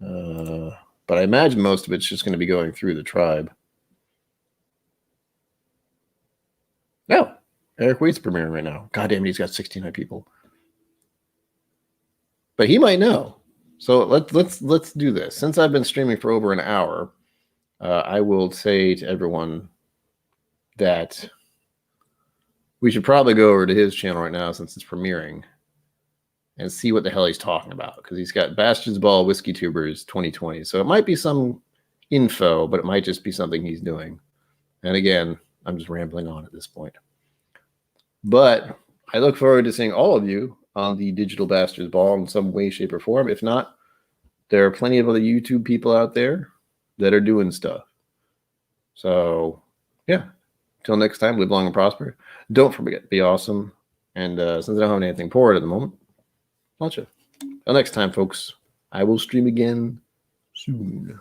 But I imagine most of it's just going to be going through the Tribe. No, Eric Waite's premiering right now. God damn it, he's got 69 people. But he might know. So let's do this. Since I've been streaming for over an hour, I will say to everyone that we should probably go over to his channel right now, since it's premiering, and see what the hell he's talking about, because he's got Bastards Ball Whiskey Tubers 2020. So it might be some info, but it might just be something he's doing. And again, I'm just rambling on at this point. But I look forward to seeing all of you on the Digital Bastards Ball in some way, shape, or form. If not, there are plenty of other YouTube people out there that are doing stuff. So, yeah. Till next time, live long and prosper. Don't forget to be awesome. And since I don't have anything poured at the moment, watch it. Till next time, folks, I will stream again soon.